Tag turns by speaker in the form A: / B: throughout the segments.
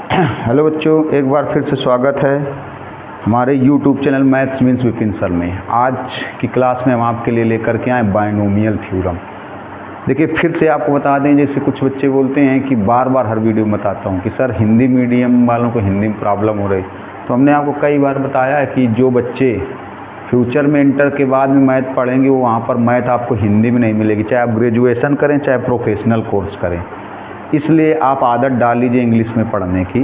A: Hello बच्चों, एक बार फिर से स्वागत है हमारे YouTube channel maths means Vipin sir में। आज की क्लास में हम आपके लिए लेकर के आए बाइनोमियल थ्योरम। देखिए, फिर से आपको बता दें, जैसे कुछ बच्चे बोलते हैं कि बार बार हर वीडियो में बताता हूँ कि सर हिंदी मीडियम वालों को हिंदी में प्रॉब्लम हो रही। तो हमने आपको कई बार बताया है कि जो बच्चे फ्यूचर में इंटर के बाद में मैथ पढ़ेंगे वो वहाँ पर मैथ आपको हिंदी में नहीं मिलेगी, चाहे आप ग्रेजुएशन करें चाहे प्रोफेशनल कोर्स करें। इसलिए आप आदत डाल लीजिए इंग्लिश में पढ़ने की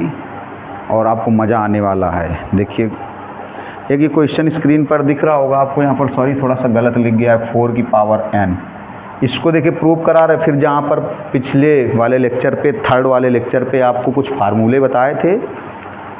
A: और आपको मज़ा आने वाला है। देखिए, एक ये क्वेश्चन स्क्रीन पर दिख रहा होगा आपको, यहाँ पर सॉरी थोड़ा सा गलत लिख गया है, 4 की पावर n। इसको देखिए प्रूव करा रहे। फिर जहाँ पर पिछले वाले लेक्चर पे, थर्ड वाले लेक्चर पे आपको कुछ फार्मूले बताए थे,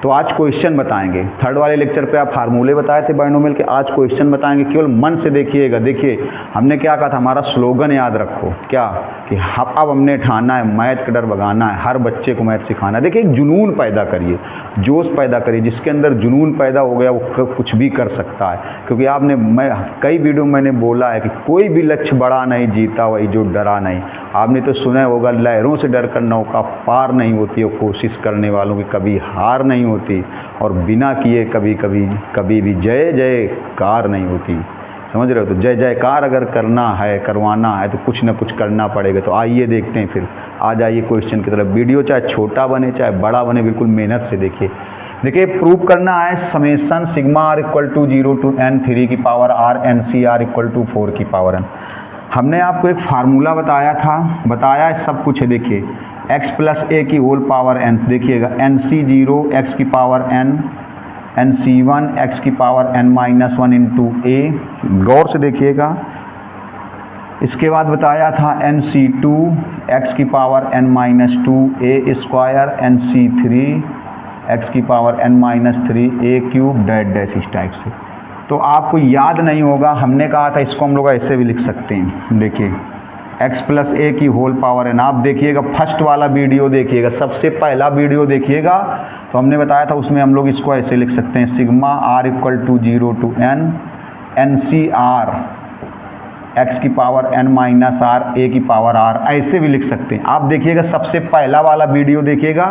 A: तो आज क्वेश्चन बताएंगे। थर्ड वाले लेक्चर पे आप फार्मूले बताए थे बाइनोमियल के, आज क्वेश्चन बताएंगे। केवल मन से देखिएगा। देखिए, हमने क्या कहा था, हमारा स्लोगन याद रखो, क्या कि अब हमने ठाना है मैथ का डर भगाना है, हर बच्चे को मैथ सिखाना है। देखिए, एक जुनून पैदा करिए, जोश पैदा करिए। जिसके अंदर जुनून पैदा हो गया वो कुछ भी कर सकता है। क्योंकि आपने, मैं कई वीडियो मैंने बोला है कि कोई भी लक्ष्य बड़ा नहीं जीता वही जो डरा नहीं। आपने तो सुना होगा, लहरों से डर कर नौका पार नहीं होती, और कोशिश करने वालों की कभी हार नहीं होती, और बिना किए कभी भी जय जयकार नहीं होती। समझ रहे हो? तो जय जयकार अगर करवाना है तो कुछ ना कुछ करना पड़ेगा। तो आइए देखते हैं, फिर आ जाइए क्वेश्चन की तरफ। वीडियो चाहे छोटा बने चाहे बड़ा बने, बिल्कुल मेहनत से देखिए। देखिए, प्रूव करना है summation sigma r equal to 0 to n 3 की power r n c r equal to 4 की पावर n। हमने आपको एक फार्मूला बताया है, सब कुछ है। देखिए, x प्लस ए की होल पावर n, देखिएगा nc0 x की पावर n, nc1 x की पावर n माइनस 1 इंटू ए। गौर से देखिएगा। इसके बाद बताया था nc2 x की पावर n माइनस 2 ए स्क्वायर, nc3 x की power n minus 3 A cube that dash, इस टाइप से। तो आपको याद नहीं होगा, हमने कहा था इसको हम लोग ऐसे भी लिख सकते हैं। देखिए, x प्लस ए की होल पावर n। आप देखिएगा, फर्स्ट वाला वीडियो देखिएगा, सबसे पहला वीडियो देखिएगा, तो हमने बताया था उसमें हम लोग इसको ऐसे लिख सकते हैं, sigma r equal to 0 to n ncr x की power n minus r a की पावर r, ऐसे भी लिख सकते हैं। आप देखिएगा, सबसे पहला वाला वीडियो देखिएगा,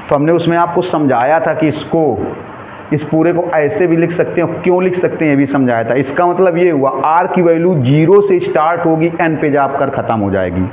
A: तो हमने उसमें आपको समझाया था कि इस पूरे को ऐसे भी लिख सकते हैं। क्यों लिख सकते हैं ये भी समझाया था। इसका मतलब ये हुआ, r की वैल्यू 0 से स्टार्ट होगी, n पे जाकर ख़त्म हो जाएगी।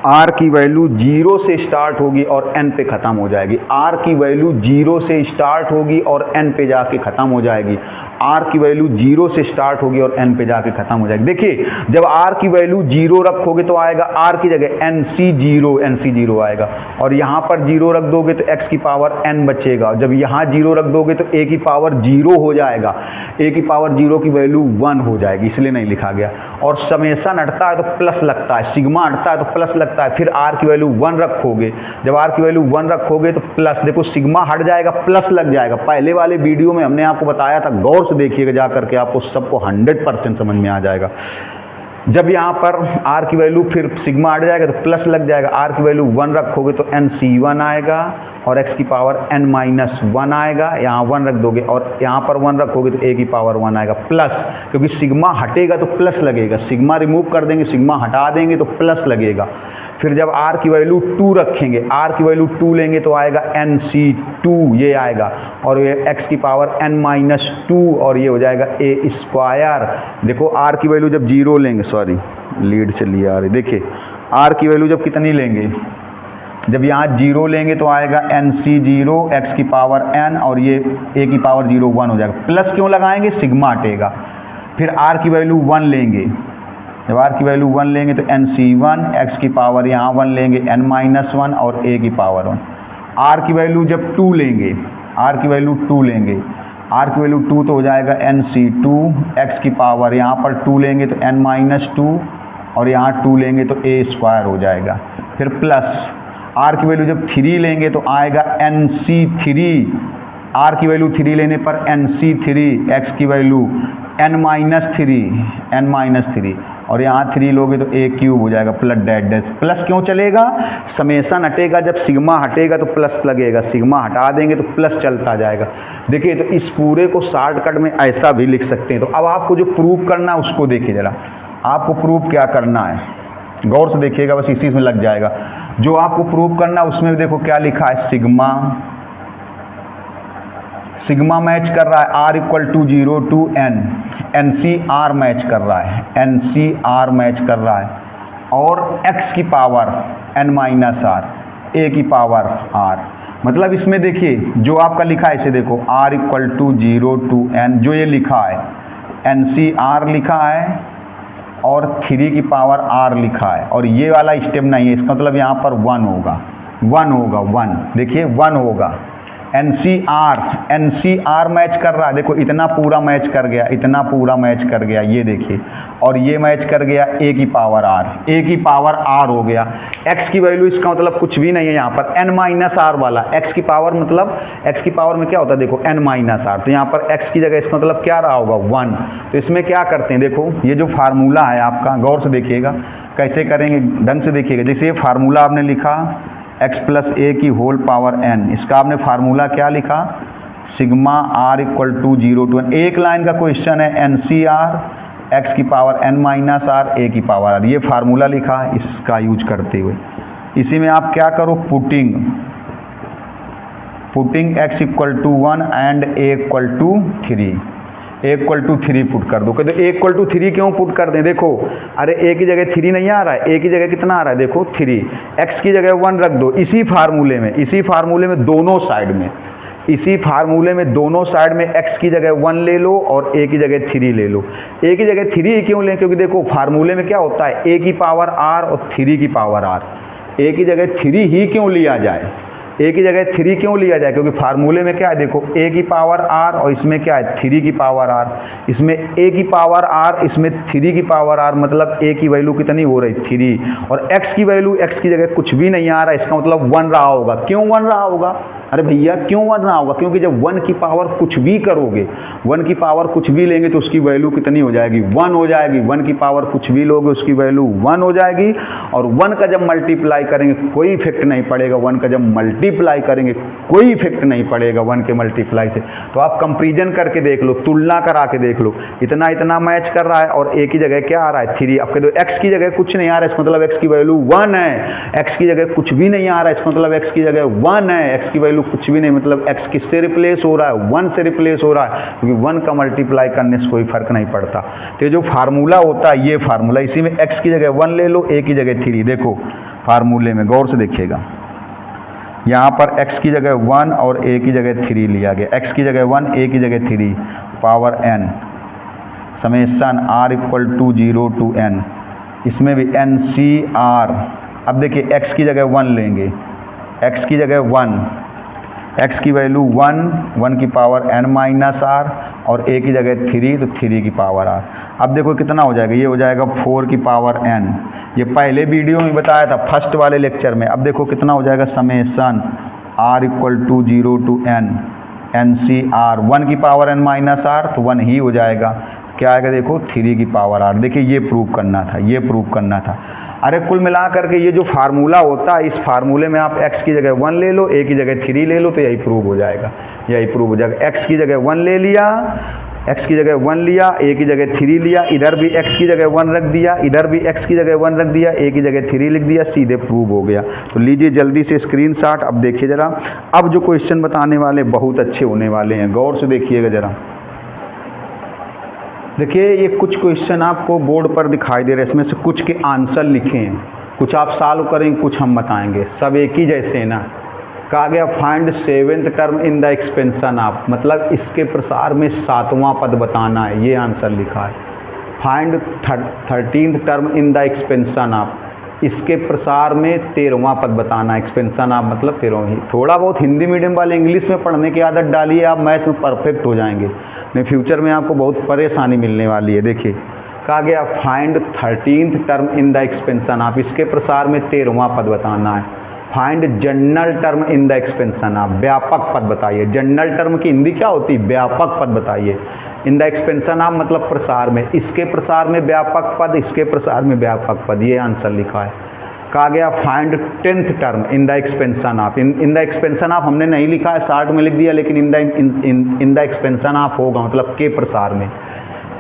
A: r की वैल्यू 0 से स्टार्ट होगी और n पे ख़त्म हो जाएगी। r की वैल्यू 0 से स्टार्ट होगी और n पे जाके ख़त्म हो जाएगी। r की वैल्यू 0 से स्टार्ट होगी और n पे जाके ख़त्म हो जाएगी। देखिए, जब r की वैल्यू 0 रखोगे तो आएगा r की जगह nc0 आएगा, और यहाँ पर 0 रख दोगे तो x की पावर n बचेगा। जब यहाँ 0 रख दोगे तो a की पावर 0 हो जाएगा, a की पावर 0 की वैल्यू 1 हो जाएगी, इसलिए नहीं लिखा गया। और समेसन हटता है तो प्लस लगता है, सिग्मा हटता है तो प्लस लगता है। फिर r की वैल्यू 1 रखोगे, जब r की वैल्यू 1 रखोगे तो प्लस, देखो सिग्मा हट जाएगा, प्लस लग जाएगा। पहले वाले वीडियो में हमने आपको बताया था, गौर से देखिएगा जा करके, आपको सबको 100% समझ में आ जाएगा। जब यहाँ पर r की वैल्यू, फिर सिग्मा हट जाएगा तो प्लस लग जाएगा, r की वैल्यू 1 रखोगे तो nc1 आएगा, और x की पावर n माइनस 1 आएगा। यहाँ 1 रख दोगे और यहाँ पर 1 रखोगे तो a की पावर 1 आएगा प्लस, क्योंकि सिग्मा हटेगा तो प्लस लगेगा, सिग्मा रिमूव कर देंगे, सिग्मा हटा देंगे तो प्लस लगेगा। फिर जब r की वैल्यू 2 रखेंगे, r की वैल्यू 2 लेंगे तो आएगा nc2, ये आएगा, और ये x की पावर n माइनस 2, और ये हो जाएगा a स्क्वायर। देखो, r की वैल्यू जब 0 लेंगे, सॉरी लीड चलिए आ रही, देखिए r की वैल्यू जब कितनी लेंगे, जब यहाँ 0 लेंगे तो आएगा nc0 x की पावर n, और ये a की पावर 0 1 हो जाएगा। प्लस क्यों लगाएंगे, सिग्मा हटेगा। फिर r की वैल्यू 1 लेंगे, जब r की वैल्यू 1 लेंगे तो nc1 x की पावर यहाँ 1 लेंगे n माइनस 1 और a की पावर 1। r की वैल्यू जब 2 लेंगे, r की वैल्यू 2 लेंगे, r की वैल्यू 2 तो हो जाएगा nc2 x की पावर, यहाँ पर 2 लेंगे तो n माइनस 2, और यहाँ 2 लेंगे तो a स्क्वायर हो जाएगा। फिर प्लस r की वैल्यू जब 3 लेंगे तो आएगा nc3, r की वैल्यू 3 लेने पर nc3, x की वैल्यू n माइनस 3, और यहाँ 3 लोगे तो a क्यूब हो जाएगा प्लस डैट डैश। प्लस क्यों चलेगा, समेसन हटेगा, जब सिग्मा हटेगा तो प्लस लगेगा, सिग्मा हटा देंगे तो प्लस चलता जाएगा। देखिए, तो इस पूरे को शॉर्टकट में ऐसा भी लिख सकते हैं। तो अब आपको जो प्रूव करना है उसको देखिए जरा। आपको प्रूव क्या करना है, गौर से देखिएगा, बस इसी में लग जाएगा। जो आपको प्रूव करना उसमें देखो क्या लिखा है, सिग्मा, सिग्मा मैच कर रहा है R equal to 0 to N, NCR match कर रहा है, NCR मैच कर रहा है, और x की power n minus are, a की पावर r। मतलब इसमें देखिए जो आपका लिखा है, इसे देखो R equal to 0 to N, जो ये लिखा है NCR लिखा है और 3 की पावर r लिखा है, और ये वाला स्टेप नहीं है, इसका मतलब यहाँ पर 1 होगा, 1 होगा, 1, देखिए 1 होगा। NCR मैच कर रहा है, देखो इतना पूरा मैच कर गया, इतना पूरा मैच कर गया, ये देखिए, और ये मैच कर गया a की पावर r, a की पावर r हो गया। x की वैल्यू इसका मतलब कुछ भी नहीं है यहाँ पर, n माइनस आर वाला, x की पावर मतलब x की पावर में क्या होता है, देखो n माइनस आर, तो यहाँ पर x की जगह इसका मतलब क्या रहा होगा, 1। तो इसमें क्या करते हैं, देखो ये जो फार्मूला है आपका, गौर से देखिएगा कैसे करेंगे, ढंग से देखिएगा। जैसे ये फार्मूला आपने लिखा x प्लस ए की होल पावर n, इसका आपने फार्मूला क्या लिखा, sigma r equal to 0 to N। एक लाइन का क्वेश्चन है, NCR x की power n minus are, a की पावर r, ये फार्मूला लिखा है, इसका यूज करते हुए इसी में आप क्या करो, putting x equal to 1 and a equal to 3, a equal to 3 put कर दो। कहते a इक्वल टू 3 क्यों पुट कर दें, देखो अरे a की जगह 3 नहीं आ रहा है, a की जगह कितना आ रहा है, देखो 3, x की जगह 1 रख दो। इसी फार्मूले में दोनों साइड में, इसी फार्मूले में दोनों साइड में x की जगह 1 ले लो और a की जगह 3 ले लो। a की जगह 3 क्यों लें, क्योंकि देखो फार्मूले में क्या होता है, a की पावर r और 3 की पावर r, a की जगह 3 ही क्यों लिया जाए, a की जगह 3 क्यों लिया जाए, क्योंकि फार्मूले में क्या है, देखो a की पावर r और इसमें क्या है 3 की पावर r, इसमें a की पावर r, इसमें 3 की पावर r, मतलब a की वैल्यू कितनी हो रही 3, और x की वैल्यू x की जगह कुछ भी नहीं आ रहा है, इसका मतलब 1 रहा होगा। क्यों 1 रहा होगा, अरे भैया क्यों 1 रहा होगा, क्योंकि जब 1 की पावर कुछ भी करोगे, 1 की पावर कुछ भी लेंगे तो उसकी वैल्यू कितनी हो जाएगी, 1 हो जाएगी। 1 की पावर कुछ भी लोगे उसकी वैल्यू 1 हो जाएगी, और 1 का जब मल्टीप्लाई करेंगे कोई इफेक्ट नहीं पड़ेगा, 1 का जब मल्टीप्लाई करेंगे कोई इफेक्ट नहीं पड़ेगा 1 के मल्टीप्लाई से। तो आप कंपेरिजन करके देख लो, तुलना करा के देख लो, इतना इतना मैच कर रहा है और a की जगह क्या आ रहा है 3, अब कह दो x की जगह कुछ नहीं आ रहा है, इसका मतलब x की वैल्यू 1 है, x की जगह कुछ भी नहीं आ रहा है, इसका मतलब x की जगह 1 है, x की वैल्यू कुछ भी नहीं, मतलब x किससे रिप्लेस हो रहा है, 1 से रिप्लेस हो रहा है, क्योंकि 1 का मल्टीप्लाई करने से कोई फर्क नहीं पड़ता। तो ये जो फार्मूला होता है, ये फार्मूला, इसी में x की जगह 1 ले लो, a की जगह 3, देखो फार्मूले में गौर से देखिएगा, यहाँ पर x की जगह 1 और a की जगह 3 लिया गया, x की जगह 1, a की जगह 3, power n, summation r equal to 0 to n, इसमें भी NCR। अब देखिए x की जगह 1 लेंगे, x की जगह 1, x की वैल्यू 1, 1 की पावर n माइनस आर, और a की जगह 3, तो 3 की पावर r। अब देखो कितना हो जाएगा, ये हो जाएगा 4 की पावर n, ये पहले वीडियो में बताया था फर्स्ट वाले लेक्चर में। अब देखो कितना हो जाएगा, summation r equal to 0 to n, NCR, 1 की पावर n माइनस आर, तो 1 ही हो जाएगा, क्या आएगा देखो 3 की पावर r। देखिए ये प्रूव करना था, ये प्रूव करना था। अरे कुल मिला करके ये जो फार्मूला होता है, इस फार्मूले में आप x की जगह 1 ले लो, a की जगह 3 ले लो, तो यही प्रूव हो जाएगा, यही प्रूव हो जाएगा। x की जगह 1 ले लिया, x की जगह 1 लिया, a की जगह 3 लिया, इधर भी x की जगह 1 रख दिया, इधर भी x की जगह 1 रख दिया, a की जगह 3 लिख दिया, सीधे प्रूव हो गया। तो लीजिए जल्दी से स्क्रीनशॉट। अब देखिए ज़रा, अब जो क्वेश्चन बताने वाले बहुत अच्छे होने वाले हैं, गौर से देखिएगा ज़रा। देखिए ये कुछ क्वेश्चन आपको बोर्ड पर दिखाई दे रहे हैं, इसमें से कुछ के आंसर लिखे हैं, कुछ आप सॉल्व करेंगे, कुछ हम बताएंगे, सब एक ही जैसे है ना। कहा गया find 7th term in the expansion of, मतलब इसके प्रसार में 7वां पद बताना है, ये आंसर लिखा है। Find 13th term in the expansion of, इसके प्रसार में 13वां पद बताना है। एक्सपेंशन ऑफ मतलब 13वीं। थोड़ा बहुत हिंदी मीडियम वाले इंग्लिश में पढ़ने की आदत डालिए, आप मैथ में परफेक्ट हो जाएंगे, नहीं फ्यूचर में आपको बहुत परेशानी मिलने वाली है। देखिए कहा गया find 13th term in the expansion of, इसके प्रसार में 13वां पद बताना है। Find general term in the expansion of, व्यापक पद बताइए। जनरल टर्म की हिंदी क्या होती है, व्यापक पद बताइए। इन द एक्सपेंशन ऑफ मतलब प्रसार में, इसके प्रसार में व्यापक पद, इसके प्रसार में व्यापक पद, ये आंसर लिखा है। कहा गया find 10th term in the expansion of, in the expansion of हमने नहीं लिखा है, शार्ट में लिख दिया, लेकिन इन द एक्सपेंशन ऑफ होगा, मतलब के प्रसार में।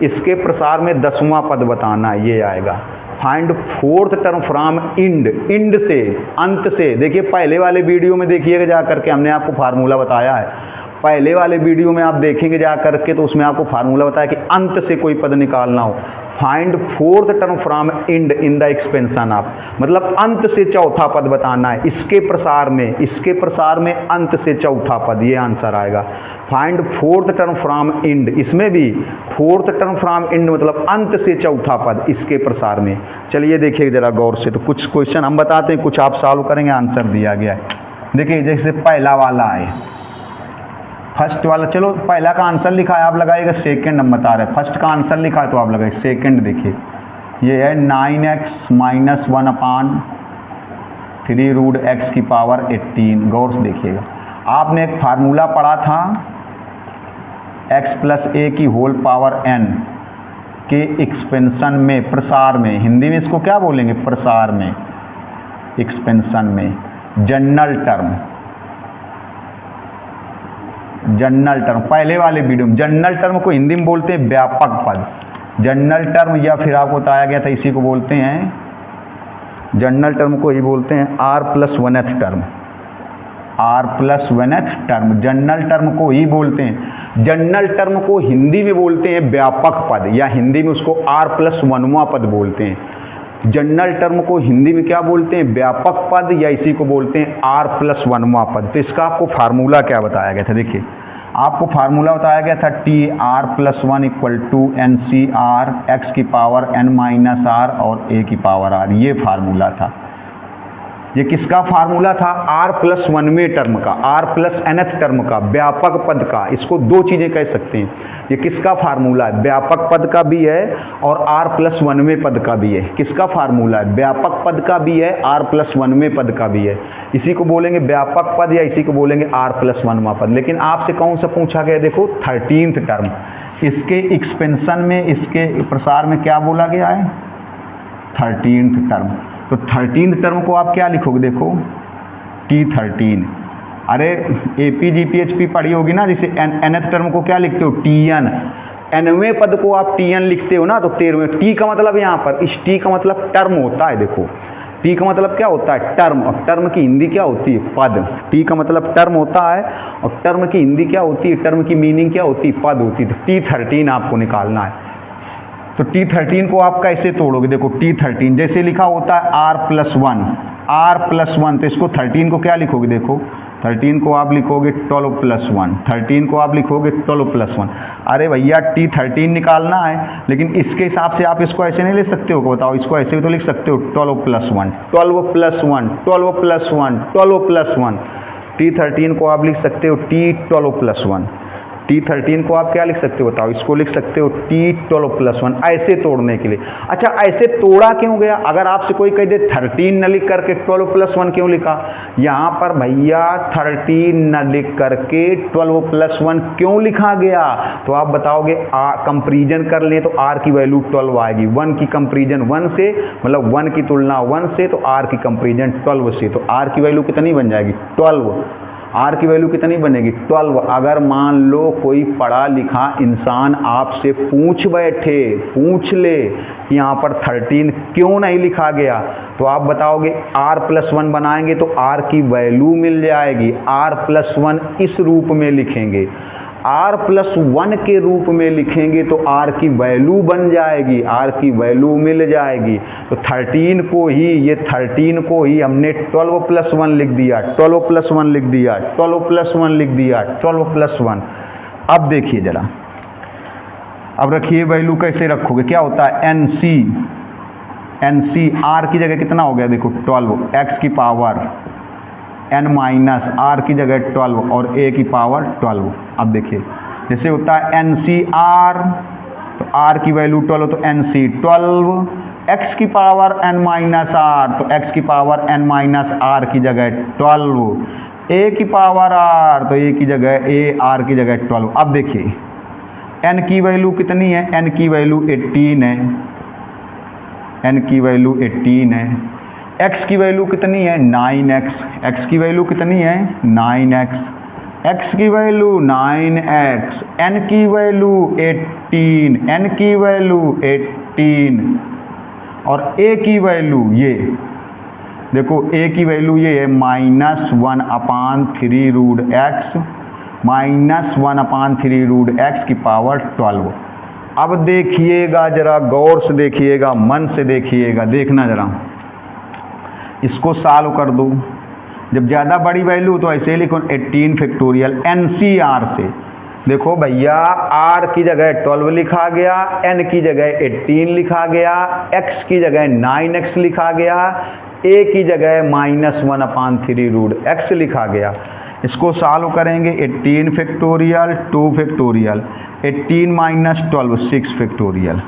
A: इसके प्रसार में 10वां पद बताना है, ये आएगा। Find fourth term from end, end से, अंत से। देखिए पहले वाले वीडियो में देखिएगा जा करके, हमने आपको फार्मूला बताया है, पहले वाले वीडियो में आप देखेंगे जा करके तो उसमें आपको फार्मूला बताया कि अंत से कोई पद निकालना हो। Find fourth term from end in the expansion of, मतलब अंत से चौथा पद बताना है इसके प्रसार में, इसके प्रसार में अंत से चौथा पद, ये आंसर आएगा। Find fourth term from end, इसमें भी फोर्थ टर्म फ्रॉम इंड मतलब अंत से चौथा पद इसके प्रसार में। चलिए देखिए जरा गौर से, तो कुछ क्वेश्चन हम बताते हैं, कुछ आप सॉल्व करेंगे, आंसर दिया गया है। देखिए जैसे पहला वाला है, फर्स्ट वाला, चलो पहला का आंसर लिखा है, आप लगाइएगा सेकंड हम बता रहे हैं, फर्स्ट का आंसर लिखा है तो आप लगाइए सेकंड। देखिए ये है 9x - 1/3√x⁻18। गौर से देखिएगा, आपने एक फार्मूला पढ़ा था x + a⁴n के एक्सपेंशन में, प्रसार में, हिंदी में इसको क्या बोलेंगे, प्रसार में, एक्सपेंशन में, जनरल टर्म, जनरल टर्म। पहले वाले वीडियो में जनरल टर्म को हिंदी में बोलते हैं व्यापक पद, जनरल टर्म, या फिर आपको बताया गया था इसी को बोलते हैं, जनरल टर्म को ही बोलते हैं r+1th term, r+1th term, general term को ही बोलते हैं। जनरल टर्म को हिंदी में बोलते हैं व्यापक पद, या हिंदी में उसको r+1वां पद बोलते हैं। जनरल टर्म को हिंदी में क्या बोलते हैं, व्यापक पद, या इसी को बोलते हैं r+1वां पद। तो इसका आपको फार्मूला क्या बताया गया था, देखिए आपको फार्मूला बताया गया था TR+1 = NCR x⁻n-r और a⁻r, ये फार्मूला था। ये किसका फार्मूला था, r+1वें टर्म का, r+nth टर्म का, व्यापक पद का। इसको दो चीज़ें कह सकते हैं, ये किसका फार्मूला है, व्यापक पद का भी है और r+1वें पद का भी है। किसका फार्मूला है, व्यापक पद का भी है, r+1वें पद का भी है। इसी को बोलेंगे व्यापक पद, या इसी को बोलेंगे r+1वां पद। लेकिन आपसे कौन सा पूछा गया, देखो 13th टर्म, इसके एक्सपेंशन में, इसके प्रसार में क्या बोला गया है, 13th टर्म। तो 13th टर्म को आप क्या लिखोगे, देखो T13। अरे AP-GPHP पढ़ी होगी ना, जिसे nth टर्म को क्या लिखते हो, TN, nवें पद को आप TN लिखते हो ना, तो 13वें। T का मतलब यहाँ पर, इस T का मतलब टर्म होता है, देखो T का मतलब क्या होता है, टर्म, और टर्म की हिंदी क्या होती है, पद। T का मतलब टर्म होता है और टर्म की हिंदी क्या होती है, टर्म की मीनिंग क्या होती है, पद होती है। तो T13 आपको निकालना है। तो T13 को आप कैसे तोड़ोगे, देखो T13 जैसे लिखा होता है r+1, तो इसको 13 को क्या लिखोगे, देखो 13 को आप लिखोगे 12+1, 13 को आप लिखोगे 12+1। अरे भैया T13 निकालना है, लेकिन इसके हिसाब से आप इसको ऐसे नहीं लिख सकते हो, बताओ, इसको ऐसे भी तो लिख सकते हो 12+1, 12+1, 12+1, 12+1। T13 को आप लिख सकते हो T12+1। T13 को आप क्या लिख सकते हो, बताओ, इसको लिख सकते हो T12+1, ऐसे तोड़ने के लिए। अच्छा ऐसे तोड़ा क्यों गया, अगर आपसे कोई कह दे 13 न लिख करके 12+1 क्यों लिखा, यहाँ पर भैया 13 न लिख करके 12+1 क्यों लिखा गया, तो आप बताओगे कंपेरिजन कर लें तो r की वैल्यू 12 आएगी, 1 की कंपेरिजन 1 से, मतलब 1 की तुलना 1 से, तो r की कंपेरिजन 12 से, तो r की वैल्यू कितनी बन जाएगी, 12। r की वैल्यू कितनी बनेगी, 12। अगर मान लो कोई पढ़ा लिखा इंसान आपसे पूछ बैठे, पूछ ले कि यहाँ पर 13 क्यों नहीं लिखा गया, तो आप बताओगे r+1 बनाएंगे तो r की वैल्यू मिल जाएगी, r+1 इस रूप में लिखेंगे, r+1 के रूप में लिखेंगे तो r की वैल्यू बन जाएगी, r की वैल्यू मिल जाएगी। तो 13 को ही, ये 13 को ही हमने 12+1 लिख दिया, 12+1 लिख दिया, 12+1 लिख दिया, 12+1। अब देखिए जरा, अब रखिए वैल्यू कैसे रखोगे, क्या होता है NC, r की जगह कितना हो गया, देखो 12, x⁻n-r की जगह 12 और a⁻12। अब देखिए जैसे होता है NCR, तो r की वैल्यू 12, तो NC 12, x⁻n-r, तो x⁻n-r की जगह 12, a⁻r, तो a की जगह r की जगह 12। अब देखिए n की वैल्यू कितनी है, n की वैल्यू 18 है, n की वैल्यू 18 है, x की वैल्यू कितनी है 9x, x की वैल्यू कितनी है 9x, x की वैल्यू 9x, n की वैल्यू 18, n की वैल्यू 18। और a की वैल्यू ये देखो, a की वैल्यू ये है -1/3 रूट x, -1/3 रूट x की पावर 12। अब देखिएगा जरा, गौर से देखिएगा, मन से देखिएगा, देखना जरा, इसको सॉल्व कर दो। जब ज़्यादा बड़ी वैल्यू तो ऐसे लिखो 18 फैक्टोरियल NCR से। देखो भैया, r की जगह 12 लिखा गया, n की जगह 18 लिखा गया, x की जगह 9x लिखा गया, a की जगह -1/3 रूट x लिखा गया। इसको सॉल्व करेंगे, 18 फैक्टोरियल 2 फैक्टोरियल, 18 - 12 6 फैक्टोरियल,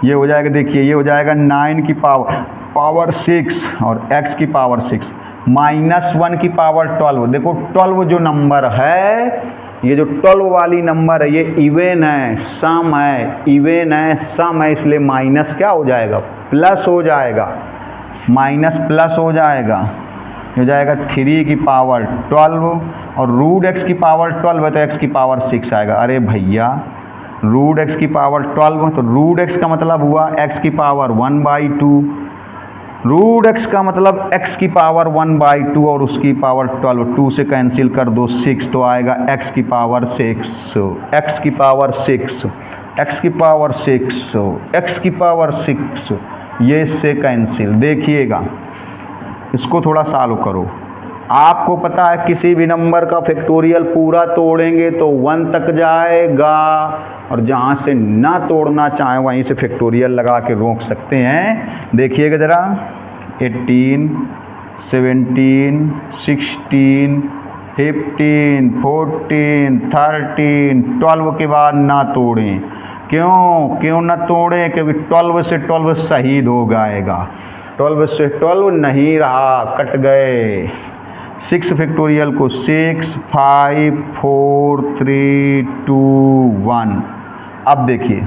A: ये हो जाएगा। देखिए ये हो जाएगा 9 की पावर 6 और x की पावर 6, -1 की पावर 12। देखो 12 जो नंबर है, ये जो 12 वाली नंबर है, ये इवन है, सम है, इवन है, सम है, इसलिए माइनस क्या हो जाएगा, प्लस हो जाएगा, माइनस प्लस हो जाएगा, हो जाएगा 3 की पावर 12 और रूट x की पावर 12 है तो x की पावर 6 आएगा। अरे भैया, रूट x की पावर 12 तो रूट x का मतलब हुआ x की पावर 1/2, रूट x का मतलब x की पावर 1/2 और उसकी पावर 12, 2 से कैंसिल कर दो 6 तो आएगा x की पावर 6, x की पावर 6, x की पावर 6, x की पावर 6, ये इससे कैंसिल। देखिएगा, इसको थोड़ा सॉल्व करो। आपको पता है किसी भी नंबर का फैक्टोरियल पूरा तोड़ेंगे तो 1 तक जाएगा, और जहाँ से ना तोड़ना चाहें वहीं से फैक्टोरियल लगा के रोक सकते हैं। देखिएगा ज़रा, 18 17 16 15 14 13 12 के बाद ना तोड़ें। क्यों ना तोड़ें? क्योंकि 12 से 12 शहीद हो जाएगा, 12 से 12 नहीं रहा, कट गए। 6 फैक्टोरियल को 6 5 4 3 2 1। अब देखिए,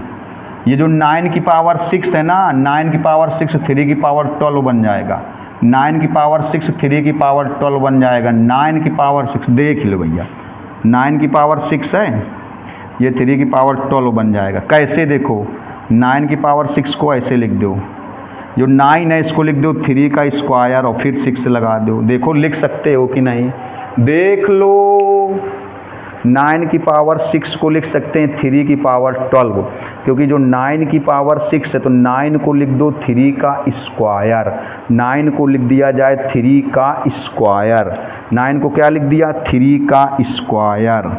A: ये जो 9 की पावर 6 है ना, 9 की पावर 6 3 की पावर 12 बन जाएगा, 9 की पावर 6 3 की पावर 12 बन जाएगा, 9 की पावर 6 देख लो भैया, 9 की पावर 6 है, ये 3 की पावर 12 बन जाएगा। कैसे? देखो, 9 की पावर 6 को ऐसे लिख दो, जो 9 है इसको लिख दो 3 का स्क्वायर और फिर 6 लगा दो। देखो लिख सकते हो कि नहीं, देख लो। 9 की पावर 6 को लिख सकते हैं 3 की पावर 12, क्योंकि जो 9 की पावर 6 है तो 9 को लिख दो 3 का स्क्वायर, 9 को लिख दिया जाए 3 का स्क्वायर, 9 को क्या लिख दिया? 3 का स्क्वायर।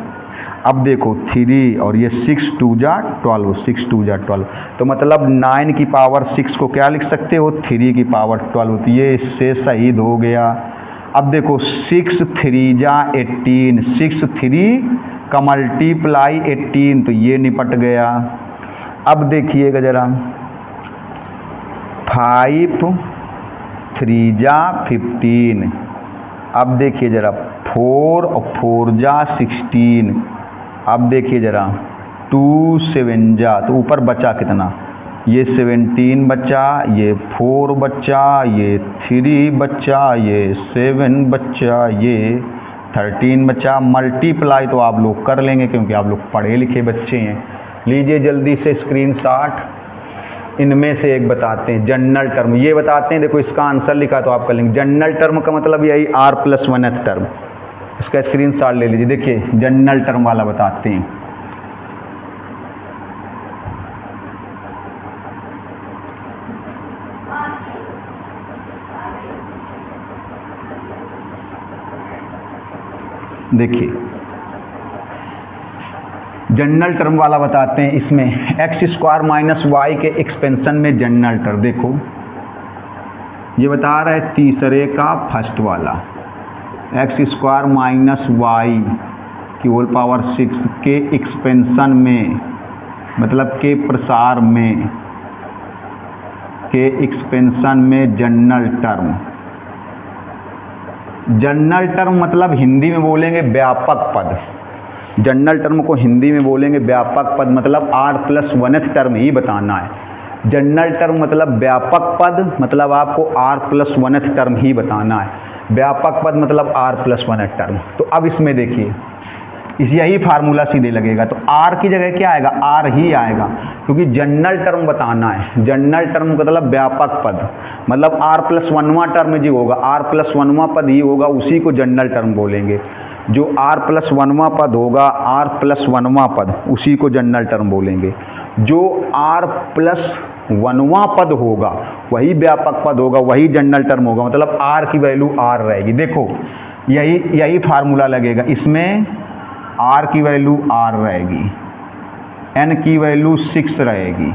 A: अब देखो 3 और ये 6 2 जा 12, 6 2 जा 12, तो मतलब 9 की पावर 6 को क्या लिख सकते हो? 3 की पावर 12, तो ये इससे शहीद हो गया। अब देखो 6 3 जा 18, 6 3 का मल्टीप्लाई 18, तो ये निपट गया। अब देखिएगा ज़रा, 5 3 जा 15, अब देखिए ज़रा 4 और 4 जा 16, अब देखिए ज़रा 2 7 जा, तो ऊपर बचा कितना? ये 17 बचा, ये 4 बचा, ये 3 बचा, ये 7 बचा, ये 13 बचा। मल्टीप्लाई तो आप लोग कर लेंगे क्योंकि आप लोग पढ़े लिखे बच्चे हैं। लीजिए जल्दी से स्क्रीनशॉट। इनमें से एक बताते हैं, जनरल टर्म, ये बताते हैं। देखो इसका आंसर लिखा तो आप कर लेंगे। जनरल टर्म का मतलब यही r+1th टर्म, इसका स्क्रीनशॉट ले लीजिए। देखिए जनरल टर्म वाला बताते हैं। देखिए जनरल टर्म वाला बताते हैं। इसमें x² - y के एक्सपेंशन में जनरल टर्म, देखो ये बता रहा है तीसरे का फर्स्ट वाला, x² - y की होल पावर 6 के एक्सपेंशन में, मतलब के प्रसार में, के एक्सपेंशन में जनरल टर्म। जनरल टर्म मतलब हिंदी में बोलेंगे व्यापक पद। जनरल टर्म को हिंदी में बोलेंगे व्यापक पद, मतलब r+1th टर्म ही बताना है। जनरल टर्म मतलब व्यापक पद, मतलब आपको r+1th टर्म ही बताना है। व्यापक पद मतलब r+1th टर्म। तो अब इसमें देखिए यही फार्मूला सीधे लगेगा। तो आर की जगह क्या आएगा, आर ही आएगा, क्योंकि जनरल टर्म बताना है। जनरल टर्म मतलब व्यापक पद, मतलब आर प्लस वनवा टर्म जो होगा, आर प्लस वनवा पद ही होगा, उसी को जनरल टर्म बोलेंगे। जो आर प्लस वनवा पद होगा, आर प्लस वनवा पद, उसी को जनरल टर्म बोलेंगे। जो आर प्लस वनवा पद होगा वही व्यापक पद होगा, वही जनरल टर्म होगा, मतलब आर की वैल्यू आर रहेगी। देखो यही फार्मूला लगेगा, इसमें आर की वैल्यू आर रहेगी, एन की वैल्यू 6 रहेगी,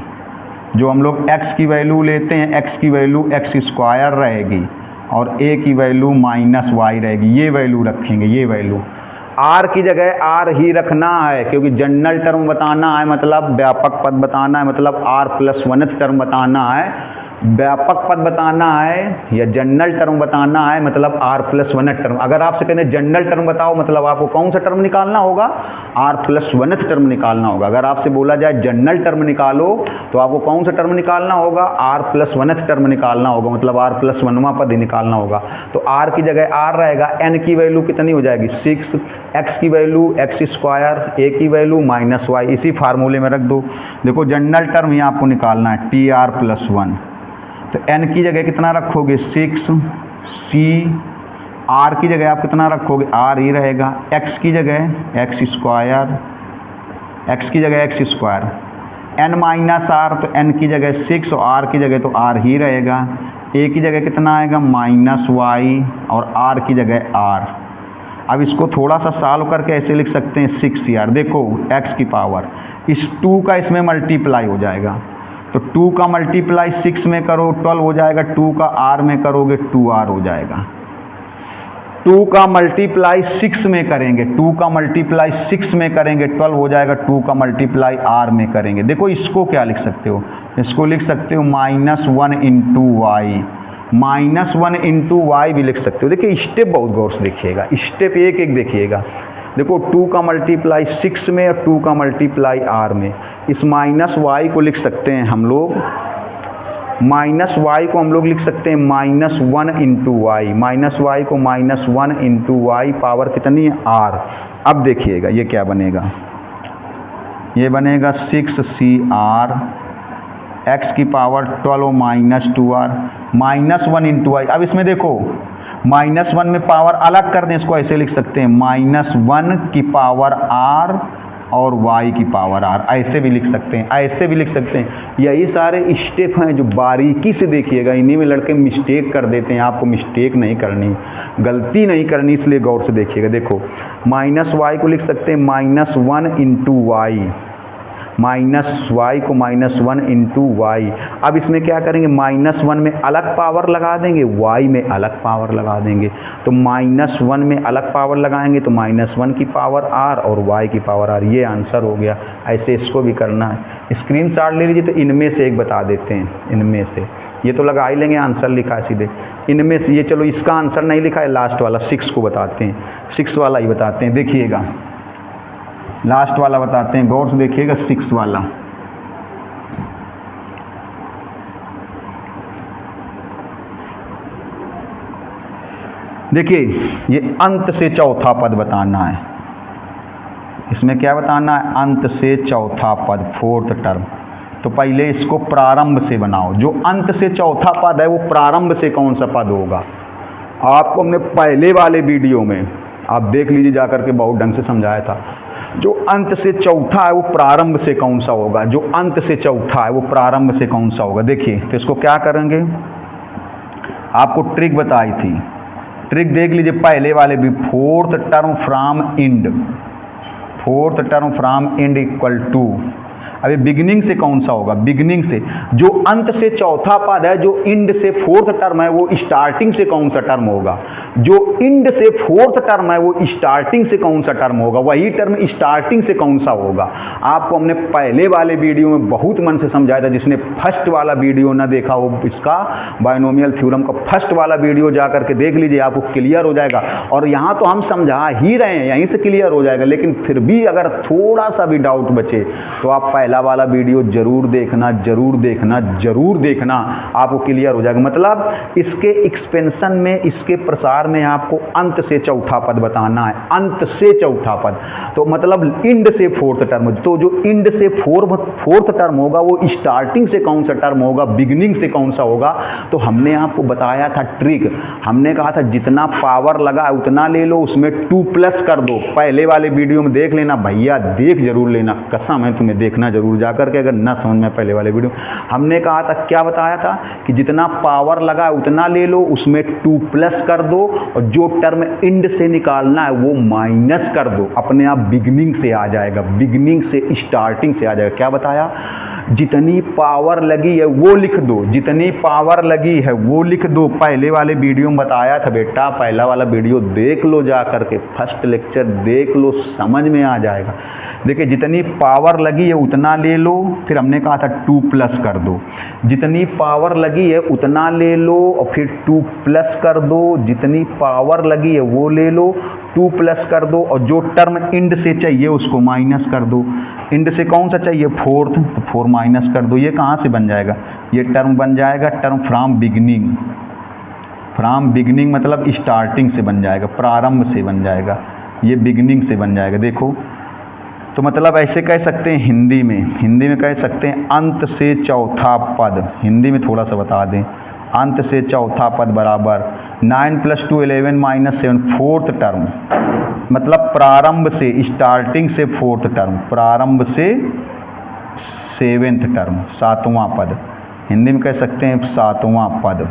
A: जो हम लोग एक्स की वैल्यू लेते हैं एक्स की वैल्यू एक्स स्क्वायर रहेगी, और ए की वैल्यू माइनस वाई रहेगी। ये वैल्यू रखेंगे, ये वैल्यू आर की जगह आर ही रखना है, क्योंकि जनरल टर्म बताना है, मतलब व्यापक पद बताना है, मतलब आर प्लस वनथ टर्म बताना है। व्यापक पद बताना है या जनरल टर्म बताना है, मतलब आर प्लस वनथ टर्म। अगर आपसे कहते हैं जनरल टर्म बताओ, मतलब आपको कौन सा टर्म निकालना होगा, आर प्लस वनथ टर्म निकालना होगा। अगर आपसे बोला जाए जनरल टर्म निकालो, तो आपको कौन सा टर्म निकालना होगा, आर प्लस वनथ टर्म निकालना होगा, मतलब आर प्लस वनवा पद ही निकालना होगा। तो आर की जगह आर रहेगा, एन की वैल्यू कितनी हो जाएगी 6, एक्स की वैल्यू एक्स स्क्वायर, ए की वैल्यू माइनस वाई, इसी फार्मूले में रख दो। देखो जनरल टर्म ही आपको निकालना है, टी आर प्लस 1। तो n की जगह कितना रखोगे 6, c, r की जगह आप कितना रखोगे, r ही रहेगा, x की जगह एक्स स्क्वायर, x की जगह x square, n minus r, तो n की जगह 6 और r की जगह तो r ही रहेगा, a की जगह कितना आएगा माइनस वाई, और r की जगह r। अब इसको थोड़ा सा सॉल्व करके ऐसे लिख सकते हैं 6r। देखो x की पावर, इस 2 का इसमें मल्टीप्लाई हो जाएगा, तो 2 का मल्टीप्लाई 6 में करो 12 हो जाएगा, 2 का r में करोगे 2r हो जाएगा। 2 का मल्टीप्लाई 6 में करेंगे, 2 का मल्टीप्लाई 6 में करेंगे 12 हो जाएगा, 2 का मल्टीप्लाई r में करेंगे। देखो इसको क्या लिख सकते हो, इसको लिख सकते हो -1 इंटू वाई, -1 इंटू वाई भी लिख सकते हो। देखिए स्टेप बहुत गौर से देखिएगा, स्टेप एक एक देखिएगा। देखो 2 का मल्टीप्लाई 6 में और 2 का मल्टीप्लाई r में, इस माइनस वाई को लिख सकते हैं हम लोग, माइनस वाई को हम लोग लिख सकते हैं -1 इंटू वाई, माइनस वाई को -1 इंटू वाई, पावर कितनी है r। अब देखिएगा ये क्या बनेगा, ये बनेगा 6cr, x की power 12 minus 2r, -1 into Y. अब इसमें देखो -1 में पावर अलग कर दें, इसको ऐसे लिख सकते हैं -1 की पावर r और y की पावर r, ऐसे भी लिख सकते हैं, ऐसे भी लिख सकते हैं। यही सारे स्टेप हैं जो बारीकी से देखिएगा, इन्हीं में लड़के मिस्टेक कर देते हैं। आपको मिस्टेक नहीं करनी, गलती नहीं करनी, इसलिए गौर से देखिएगा। देखो -y को लिख सकते हैं -1 इंटू वाई, -y को -1 इंटू वाई। अब इसमें क्या करेंगे, -1 में अलग पावर लगा देंगे, y में अलग पावर लगा देंगे। तो -1 में अलग पावर लगाएंगे तो -1 की पावर r और y की पावर r, ये आंसर हो गया। ऐसे इसको भी करना है, स्क्रीनशॉट ले लीजिए। तो इनमें से एक बता देते हैं, इनमें से ये तो लगा ही लेंगे, आंसर लिखा है सीधे। इनमें से ये, चलो इसका आंसर नहीं लिखा है, लास्ट वाला 6 को बताते हैं, 6 वाला ही बताते हैं। देखिएगा लास्ट वाला बताते हैं, गौर से देखिएगा 6 वाला। देखिए ये अंत से चौथा पद बताना है, इसमें क्या बताना है, अंत से चौथा पद, 4th टर्म। तो पहले इसको प्रारंभ से बनाओ, जो अंत से चौथा पद है वो प्रारंभ से कौन सा पद होगा। आपको हमने पहले वाले वीडियो में, आप देख लीजिए जाकर के, बहुत ढंग से समझाया था। जो अंत से चौथा है वो प्रारंभ से कौन सा होगा, जो अंत से चौथा है वो प्रारंभ से कौन सा होगा। देखिए तो इसको क्या करेंगे, आपको ट्रिक बताई थी, ट्रिक देख लीजिए पहले वाले भी। 4th term from end, 4th term from end equal to, अभी बिगिनिंग से कौन सा होगा, बिगिनिंग से। जो अंत से चौथा पद है, जो इंड से 4th टर्म है, वो स्टार्टिंग से कौन सा टर्म होगा। जो इंड से 4th टर्म है वो स्टार्टिंग से कौन सा टर्म होगा, वही टर्म स्टार्टिंग से कौन सा होगा। आपको हमने पहले वाले वीडियो में बहुत मन से समझाया था। जिसने फर्स्ट वाला वीडियो ना देखा वो इसका बायनोमियल थ्योरम का फर्स्ट वाला वीडियो जा करके देख लीजिए, आपको क्लियर हो जाएगा। और यहाँ तो हम समझा ही रहे हैं, यहीं से क्लियर हो जाएगा। लेकिन फिर भी अगर थोड़ा सा भी डाउट बचे तो आप पहला पहला वाला वीडियो जरूर देखना, जरूर देखना, जरूर देखना, आपको क्लियर हो जाएगा। मतलब इसके एक्सपेंशन में, इसके प्रसार में आपको अंत से चौथा पद बताना है, अंत से चौथा पद। तो मतलब इंड से फोर्थ टर्म, तो जो इंड से फोर्थ टर्म होगा वो स्टार्टिंग से कौन सा टर्म होगा, बिगिनिंग से कौन सा होगा। तो हमने आपको बताया था ट्रिक, हमने कहा था जितना पावर लगा उतना ले लो, उसमें 2+ कर दो। पहले वाले वीडियो में देख लेना भैया, देख जरूर लेना, कसम है तुम्हें देखना जरूर जाकर के, अगर ना समझ में पहले वाले वीडियो। हमने कहा था, क्या बताया था कि जितना पावर लगा उतना ले लो, उसमें 2+ कर दो, और जो टर्म इंड से निकालना है वो माइनस कर दो, अपने आप बिगनिंग से आ जाएगा, बिगनिंग से स्टार्टिंग से आ जाएगा। क्या बताया, जितनी पावर लगी है वो लिख दो, जितनी पावर लगी है वो लिख दो। पहले वाले वीडियो में बताया था बेटा, पहला वाला वीडियो देख लो जा करके, फर्स्ट लेक्चर देख लो, समझ में आ जाएगा। देखिए जितनी पावर लगी है उतना ले लो, फिर हमने कहा था 2+ कर दो, जितनी पावर लगी है उतना ले लो और फिर 2+ कर दो, जितनी पावर लगी है वो ले लो, 2+ कर दो, और जो टर्म इंड से चाहिए उसको माइनस कर दो। इंड से कौन सा चाहिए, फोर्थ, तो 4 माइनस कर दो। ये कहाँ से बन जाएगा, ये टर्म बन जाएगा term from beginning, from beginning मतलब स्टार्टिंग से बन जाएगा, प्रारंभ से बन जाएगा, ये बिगनिंग से बन जाएगा। देखो तो मतलब ऐसे कह सकते हैं हिंदी में कह सकते हैं अंत से चौथा पद, हिंदी में थोड़ा सा बता दें, अंत से चौथा पद बराबर 9 + 2 11 - 7 फोर्थ टर्म, मतलब प्रारंभ से, स्टार्टिंग से फोर्थ टर्म, प्रारंभ से 7th टर्म, 7वां पद, हिंदी में कह सकते हैं 7वां पद।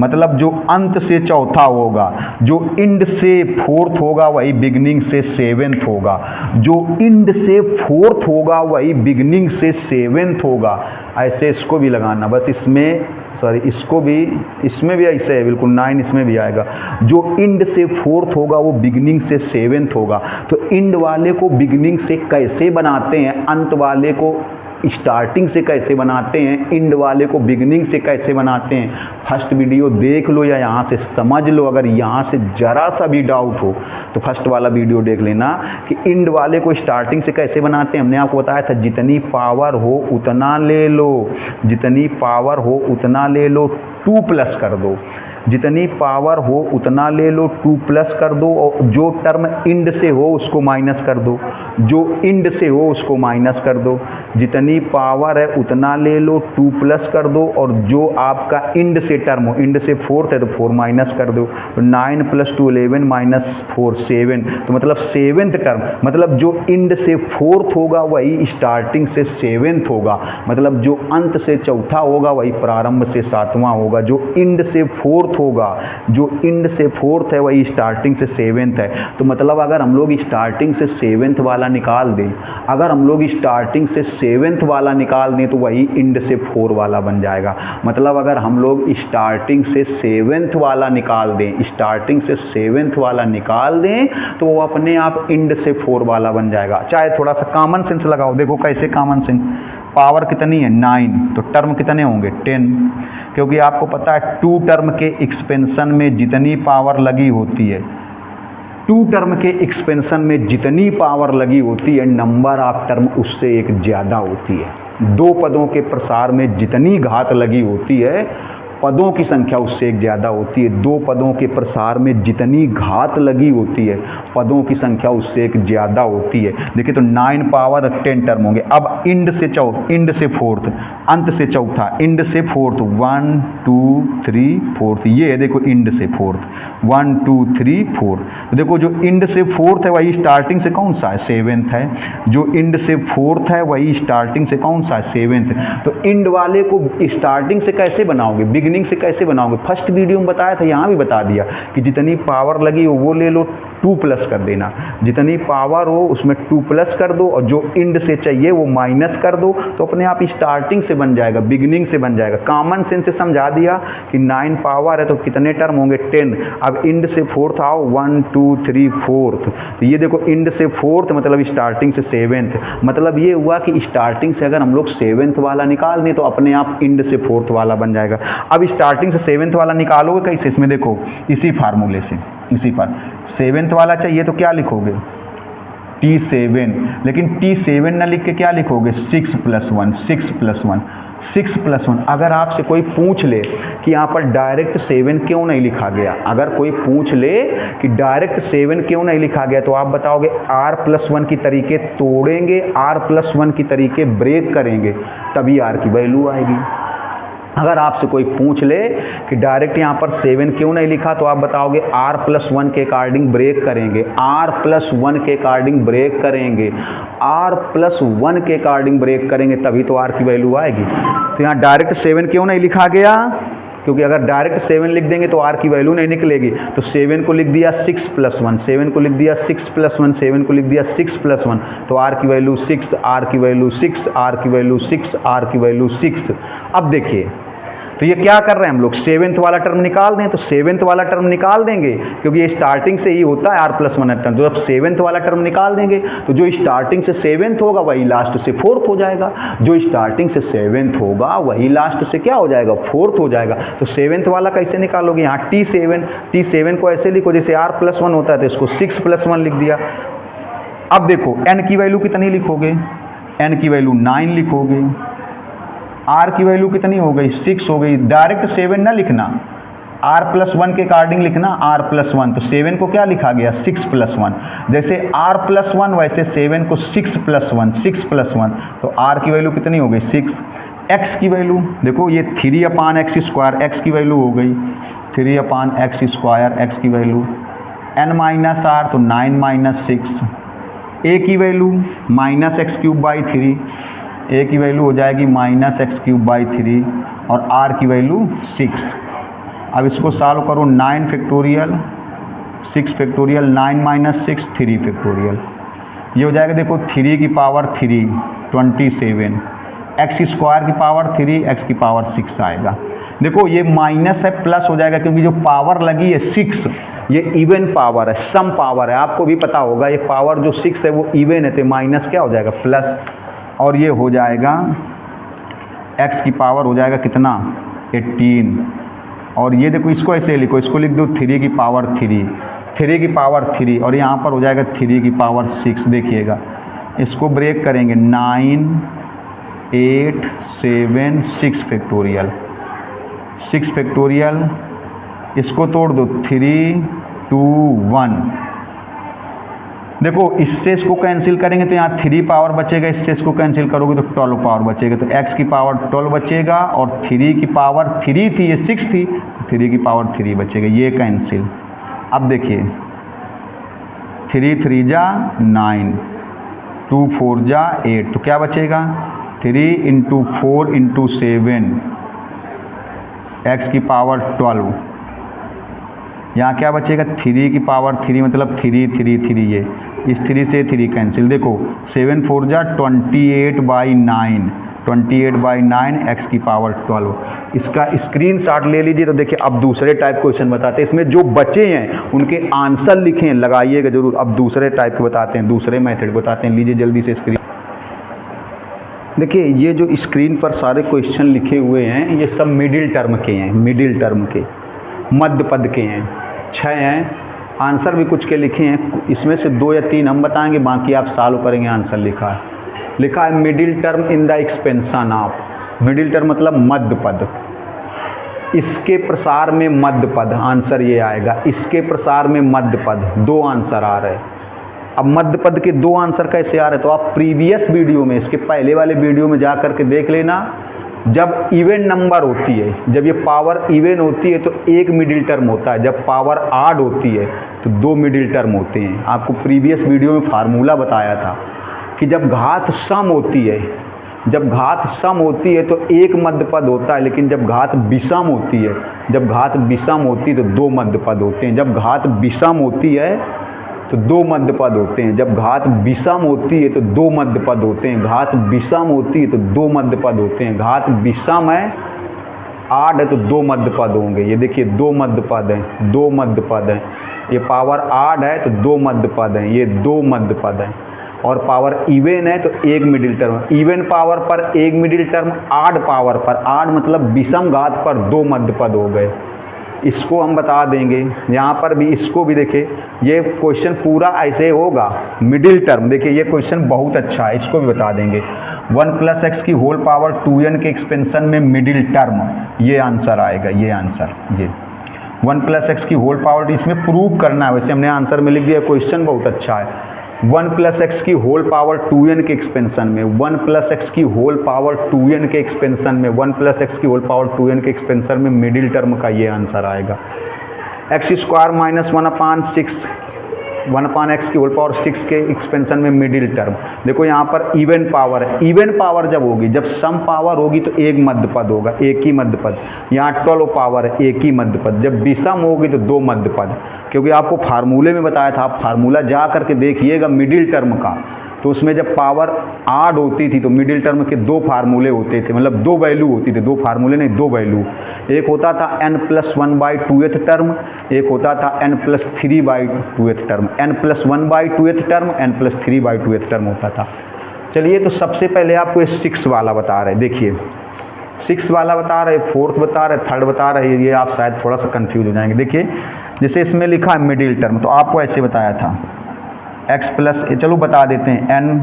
A: मतलब जो अंत से चौथा होगा, जो इंड से फोर्थ होगा वही बिगनिंग से 7th होगा, जो इंड से फोर्थ होगा वही बिगनिंग से 7th होगा। ऐसे इसको भी लगाना, बस इसमें सॉरी इसको भी, इसमें भी ऐसे है बिल्कुल 9 इसमें भी आएगा। जो इंड से फोर्थ होगा वो बिगनिंग से 7th होगा। तो इंड वाले को बिगनिंग से कैसे बनाते हैं, अंत वाले को स्टार्टिंग से कैसे बनाते हैं, इंड वाले को बिगनिंग से कैसे बनाते हैं, फर्स्ट वीडियो देख लो या यहाँ से समझ लो। अगर यहाँ से जरा सा भी डाउट हो तो फर्स्ट वाला वीडियो देख लेना कि इंड वाले को स्टार्टिंग से कैसे बनाते हैं। हमने आपको बताया था जितनी पावर हो उतना ले लो, जितनी पावर हो उतना ले लो, 2+ कर दो, जितनी पावर हो उतना ले लो, 2+ कर दो, और जो टर्म इंड से हो उसको माइनस कर दो, जो इंड से हो उसको माइनस कर दो, जितनी पावर है उतना ले लो, 2+ कर दो, और जो आपका इंड से टर्म हो, इंड से फोर्थ है तो 4 माइनस कर दो। तो 9 + 2 11 - 4 7, तो मतलब 7th टर्म, मतलब जो इंड से फोर्थ होगा वही स्टार्टिंग से 7th होगा, मतलब जो अंत से चौथा होगा वही प्रारंभ से 7वां होगा, जो इंड से फोर्थ होगा, जो इंड से फोर्थ है वही स्टार्टिंग से 7th है। तो मतलब अगर हम लोग स्टार्टिंग से 7th वाला निकाल दें, अगर हम लोग स्टार्टिंग से 7th वाला निकाल दें तो वही इंड से 4 वाला बन जाएगा। मतलब अगर हम लोग स्टार्टिंग से 7th वाला निकाल दें, स्टार्टिंग से 7th वाला निकाल दें तो वो अपने आप इंड से 4 वाला बन जाएगा। चाहे थोड़ा सा कॉमन सेंस लगाओ, देखो कैसे कॉमन सेंस, पावर कितनी है 9, तो टर्म कितने होंगे 10, क्योंकि आपको पता है 2 टर्म के एक्सपेंशन में जितनी पावर लगी होती है, 2 टर्म के एक्सपेंशन में जितनी पावर लगी होती है, नंबर ऑफ टर्म उससे एक ज़्यादा होती है। 2 पदों के प्रसार में जितनी घात लगी होती है, पदों की संख्या उससे एक ज़्यादा होती है। 2 पदों के प्रसार में जितनी घात लगी होती है, पदों की संख्या उससे एक ज़्यादा होती है। देखिए तो 9 पावर 10 टर्म होंगे। अब इंड से फोर्थ, अंत से चौथा, इंड से फोर्थ 1 2 3 4, ये है देखो इंड से फोर्थ 1 2 3 4। तो देखो जो इंड से फोर्थ है वही स्टार्टिंग से कौन सा है 7th है, जो इंड से फोर्थ है वही स्टार्टिंग से कौन सा है 7th। तो इंड वाले को स्टार्टिंग से कैसे बनाओगे, बिगनिंग से कैसे बनाओगे, फर्स्ट वीडियो में बताया था, यहाँ भी बता दिया कि जितनी पावर लगी हो वो ले लो, 2+ कर देना, जितनी पावर हो उसमें 2+ कर दो, और जो इंड से चाहिए वो माइनस कर दो, तो अपने आप स्टार्टिंग से बन जाएगा, बिगिनिंग से बन जाएगा। कॉमन सेंस से समझा दिया कि 9 पावर है तो कितने टर्म होंगे 10। अब इंड से फोर्थ आओ 1 2 3 4, तो ये देखो इंड से फोर्थ मतलब स्टार्टिंग से 7th, मतलब ये हुआ कि स्टार्टिंग से अगर हम लोग 7th वाला निकाल दें तो अपने आप इंड से फोर्थ वाला बन जाएगा। अब स्टार्टिंग से 7th वाला निकालोगे कैसे, इसमें देखो इसी फार्मूले से, इसी पर 7th वाला चाहिए तो क्या लिखोगे, T7, लेकिन T7 ना लिख के क्या लिखोगे 6+1, 6+1, 6+1। अगर आपसे कोई पूछ ले कि यहाँ पर डायरेक्ट 7 क्यों नहीं लिखा गया, अगर कोई पूछ ले कि डायरेक्ट 7 क्यों नहीं लिखा गया, तो आप बताओगे R+1 की तरीके तोड़ेंगे, R+1 की तरीके ब्रेक करेंगे, तभी R की वैल्यू आएगी। अगर आपसे कोई पूछ ले कि डायरेक्ट यहाँ पर 7 क्यों नहीं लिखा, तो आप बताओगे R+1 के अकॉर्डिंग ब्रेक करेंगे, R+1 के अकॉर्डिंग ब्रेक करेंगे, R+1 के अकॉर्डिंग ब्रेक करेंगे, तभी तो R की वैल्यू आएगी। तो यहाँ डायरेक्ट 7 क्यों नहीं लिखा गया, क्योंकि अगर डायरेक्ट 7 लिख देंगे तो R की वैल्यू नहीं निकलेगी। तो 7 को लिख दिया 6+1, 7 को लिख दिया 6+1, 7 को लिख दिया 6+1, तो R की वैल्यू 6, R की वैल्यू 6, R की वैल्यू 6, R की वैल्यू 6। अब देखिए, तो ये क्या कर रहे हैं हम लोग, 7th वाला टर्म निकाल दें, तो 7th वाला टर्म निकाल देंगे, क्योंकि ये स्टार्टिंग से ही होता है R+1 टर्म। जब 7th वाला टर्म निकाल देंगे तो जो स्टार्टिंग से 7th होगा वही लास्ट से 4th हो जाएगा, जो स्टार्टिंग से 7th होगा वही लास्ट से क्या हो जाएगा, 4th हो जाएगा। तो 7th वाला कैसे निकालोगे, यहाँ T7 को ऐसे लिखो जैसे R+1 होता है, तो इसको 6+1 लिख दिया। अब देखो n की वैल्यू कितनी लिखोगे, n की वैल्यू 9 लिखोगे, R की वैल्यू कितनी हो गई, 6 हो गई। डायरेक्ट 7 ना लिखना, R+1 के अकॉर्डिंग लिखना R+1, तो 7 को क्या लिखा गया 6+1, जैसे R+1 वैसे 7 को 6+1, 6+1, तो R की वैल्यू कितनी हो गई 6। x की वैल्यू देखो, ये 3/x², x की वैल्यू हो गई 3/x², x की वैल्यू n-r, तो 9 - 6। a की वैल्यू -x³/3, a की वैल्यू हो जाएगी -x³/3, और r की वैल्यू 6। अब इसको सॉल्व करो, 9 फैक्टोरियल 6 फैक्टोरियल 9 - 6 3 फैक्टोरियल, ये हो जाएगा देखो 3 की पावर 3 27, x² की पावर 3, x की पावर 6 आएगा। देखो ये माइनस है प्लस हो जाएगा, क्योंकि जो पावर लगी है 6 ये इवन पावर है, सम पावर है, आपको भी पता होगा ये पावर जो 6 है वो इवन है, तो माइनस क्या हो जाएगा प्लस, और ये हो जाएगा x की पावर हो जाएगा कितना 18, और ये देखो इसको ऐसे लिखो, इसको लिख दो 3 की पावर 3 की पावर 3, और यहाँ पर हो जाएगा 3 की पावर 6। देखिएगा इसको ब्रेक करेंगे 9 8 7 6 फैक्टोरियल, 6 फैक्टोरियल, इसको तोड़ दो 3 2 1। देखो इससे इसको कैंसिल करेंगे तो यहाँ 3 पावर बचेगा, इससे इसको कैंसिल करोगे तो 12 पावर बचेगा, तो x की पावर 12 बचेगा, और 3 की पावर 3 थी ये 6 थी, 3 की पावर 3 बचेगा, ये कैंसिल। अब देखिए 3 3 जा 9, 2 4 जा 8, तो क्या बचेगा 3 × 4 × 7, x की पावर 12, यहाँ क्या बचेगा 3 की पावर 3 मतलब 3 3 3, ये इस 3 से 3 कैंसिल। देखो 7 4 जा 28/9, 28/9 x की पावर 12। इसका स्क्रीनशॉट ले लीजिए। तो देखिए अब दूसरे टाइप क्वेश्चन बताते हैं, इसमें जो बचे हैं उनके आंसर लिखें, लगाइएगा जरूर। अब दूसरे टाइप के बताते हैं, दूसरे मेथड बताते हैं, लीजिए जल्दी से स्क्रीन। देखिए ये जो स्क्रीन पर सारे क्वेश्चन लिखे हुए हैं ये सब मिडिल टर्म के हैं, मिडिल टर्म के, मध्य पद के हैं, 6 हैं। आंसर भी कुछ के लिखे हैं, इसमें से 2 या 3 हम बताएंगे, बाकी आप सॉल्व करेंगे। आंसर लिखा है middle term in the expansion of, middle term मतलब मध्य पद, इसके प्रसार में मध्य पद, आंसर ये आएगा, इसके प्रसार में मध्य पद। 2 आंसर आ रहे हैं। अब मध्य पद के 2 आंसर कैसे आ रहे हैं, तो आप प्रीवियस वीडियो में, इसके पहले वाले वीडियो में जा कर के देख लेना। जब इवन नंबर होती है, जब ये पावर इवन होती है तो 1 मिडिल टर्म होता है, जब पावर ऑड होती है तो 2 मिडिल टर्म होते हैं। आपको प्रीवियस वीडियो में फार्मूला बताया था कि जब घात सम होती है, जब घात सम होती है तो 1 मध्य पद होता है, लेकिन जब घात विषम होती है, जब घात विषम होती है तो 2 मध्य पद होते हैं। जब घात विषम होती है तो 2 मध्य पद होते हैं, जब घात विषम होती है तो 2 मध्य पद होते हैं, घात विषम होती है तो 2 मध्य पद होते हैं। घात विषम है, ऑड है तो 2 मध्य पद होंगे। ये देखिए 2 मध्य पद हैं, 2 मध्य पद हैं। ये पावर ऑड है तो 2 मध्य पद हैं, ये 2 मध्य पद हैं। और पावर इवन है तो 1 मिडिल टर्म, इवन पावर पर 1 मिडिल टर्म, ऑड पावर पर, ऑड मतलब विषम घात पर 2 मध्य पद हो गए। इसको हम बता देंगे। यहाँ पर भी इसको भी देखिए, ये क्वेश्चन पूरा ऐसे होगा मिडिल टर्म। देखिए ये क्वेश्चन बहुत अच्छा है, इसको भी बता देंगे। 1 + x की होल पावर 2n के एक्सपेंशन में मिडिल टर्म, ये आंसर आएगा। ये आंसर ये 1 + x की होल पावर, इसमें प्रूव करना है। वैसे हमने आंसर में लिख दिया, क्वेश्चन बहुत अच्छा है। 1 + x की होल पावर 2n के एक्सपेंशन में, 1 + x की होल पावर 2n के एक्सपेंशन में, 1 + x की होल पावर 2n के एक्सपेंशन में मिडिल टर्म का ये आंसर आएगा। x² - 1/6, 1/x की होल पावर 6 के एक्सपेंशन में मिडिल टर्म। देखो यहाँ पर इवन पावर है। इवन पावर जब होगी, जब सम पावर होगी तो एक मध्य पद होगा, एक ही मध्य पद। यहाँ 12 पावर है, एक ही मध्य पद। जब विषम होगी तो 2 मध्य पद, क्योंकि आपको फार्मूले में बताया था, आप फार्मूला जा करके देखिएगा मिडिल टर्म का। तो उसमें जब पावर आड होती थी तो मिडिल टर्म के 2 फार्मूले होते थे, मतलब 2 वैल्यू होती थी। 2 फार्मूले नहीं, 2 वैल्यू। एक होता था n+1/2th टर्म, एक होता था n+3/2th term. n+1/2th term, n+3/2th term होता था। चलिए, तो सबसे पहले आपको ये 6 वाला बता रहे, देखिए 6 वाला बता रहे, 4th बता रहे, 3rd बता रहे। ये आप शायद थोड़ा सा कंफ्यूज हो जाएंगे। देखिए जैसे इसमें लिखा है मिडिल टर्म, तो आपको ऐसे बताया था x+, चलो बता देते हैं n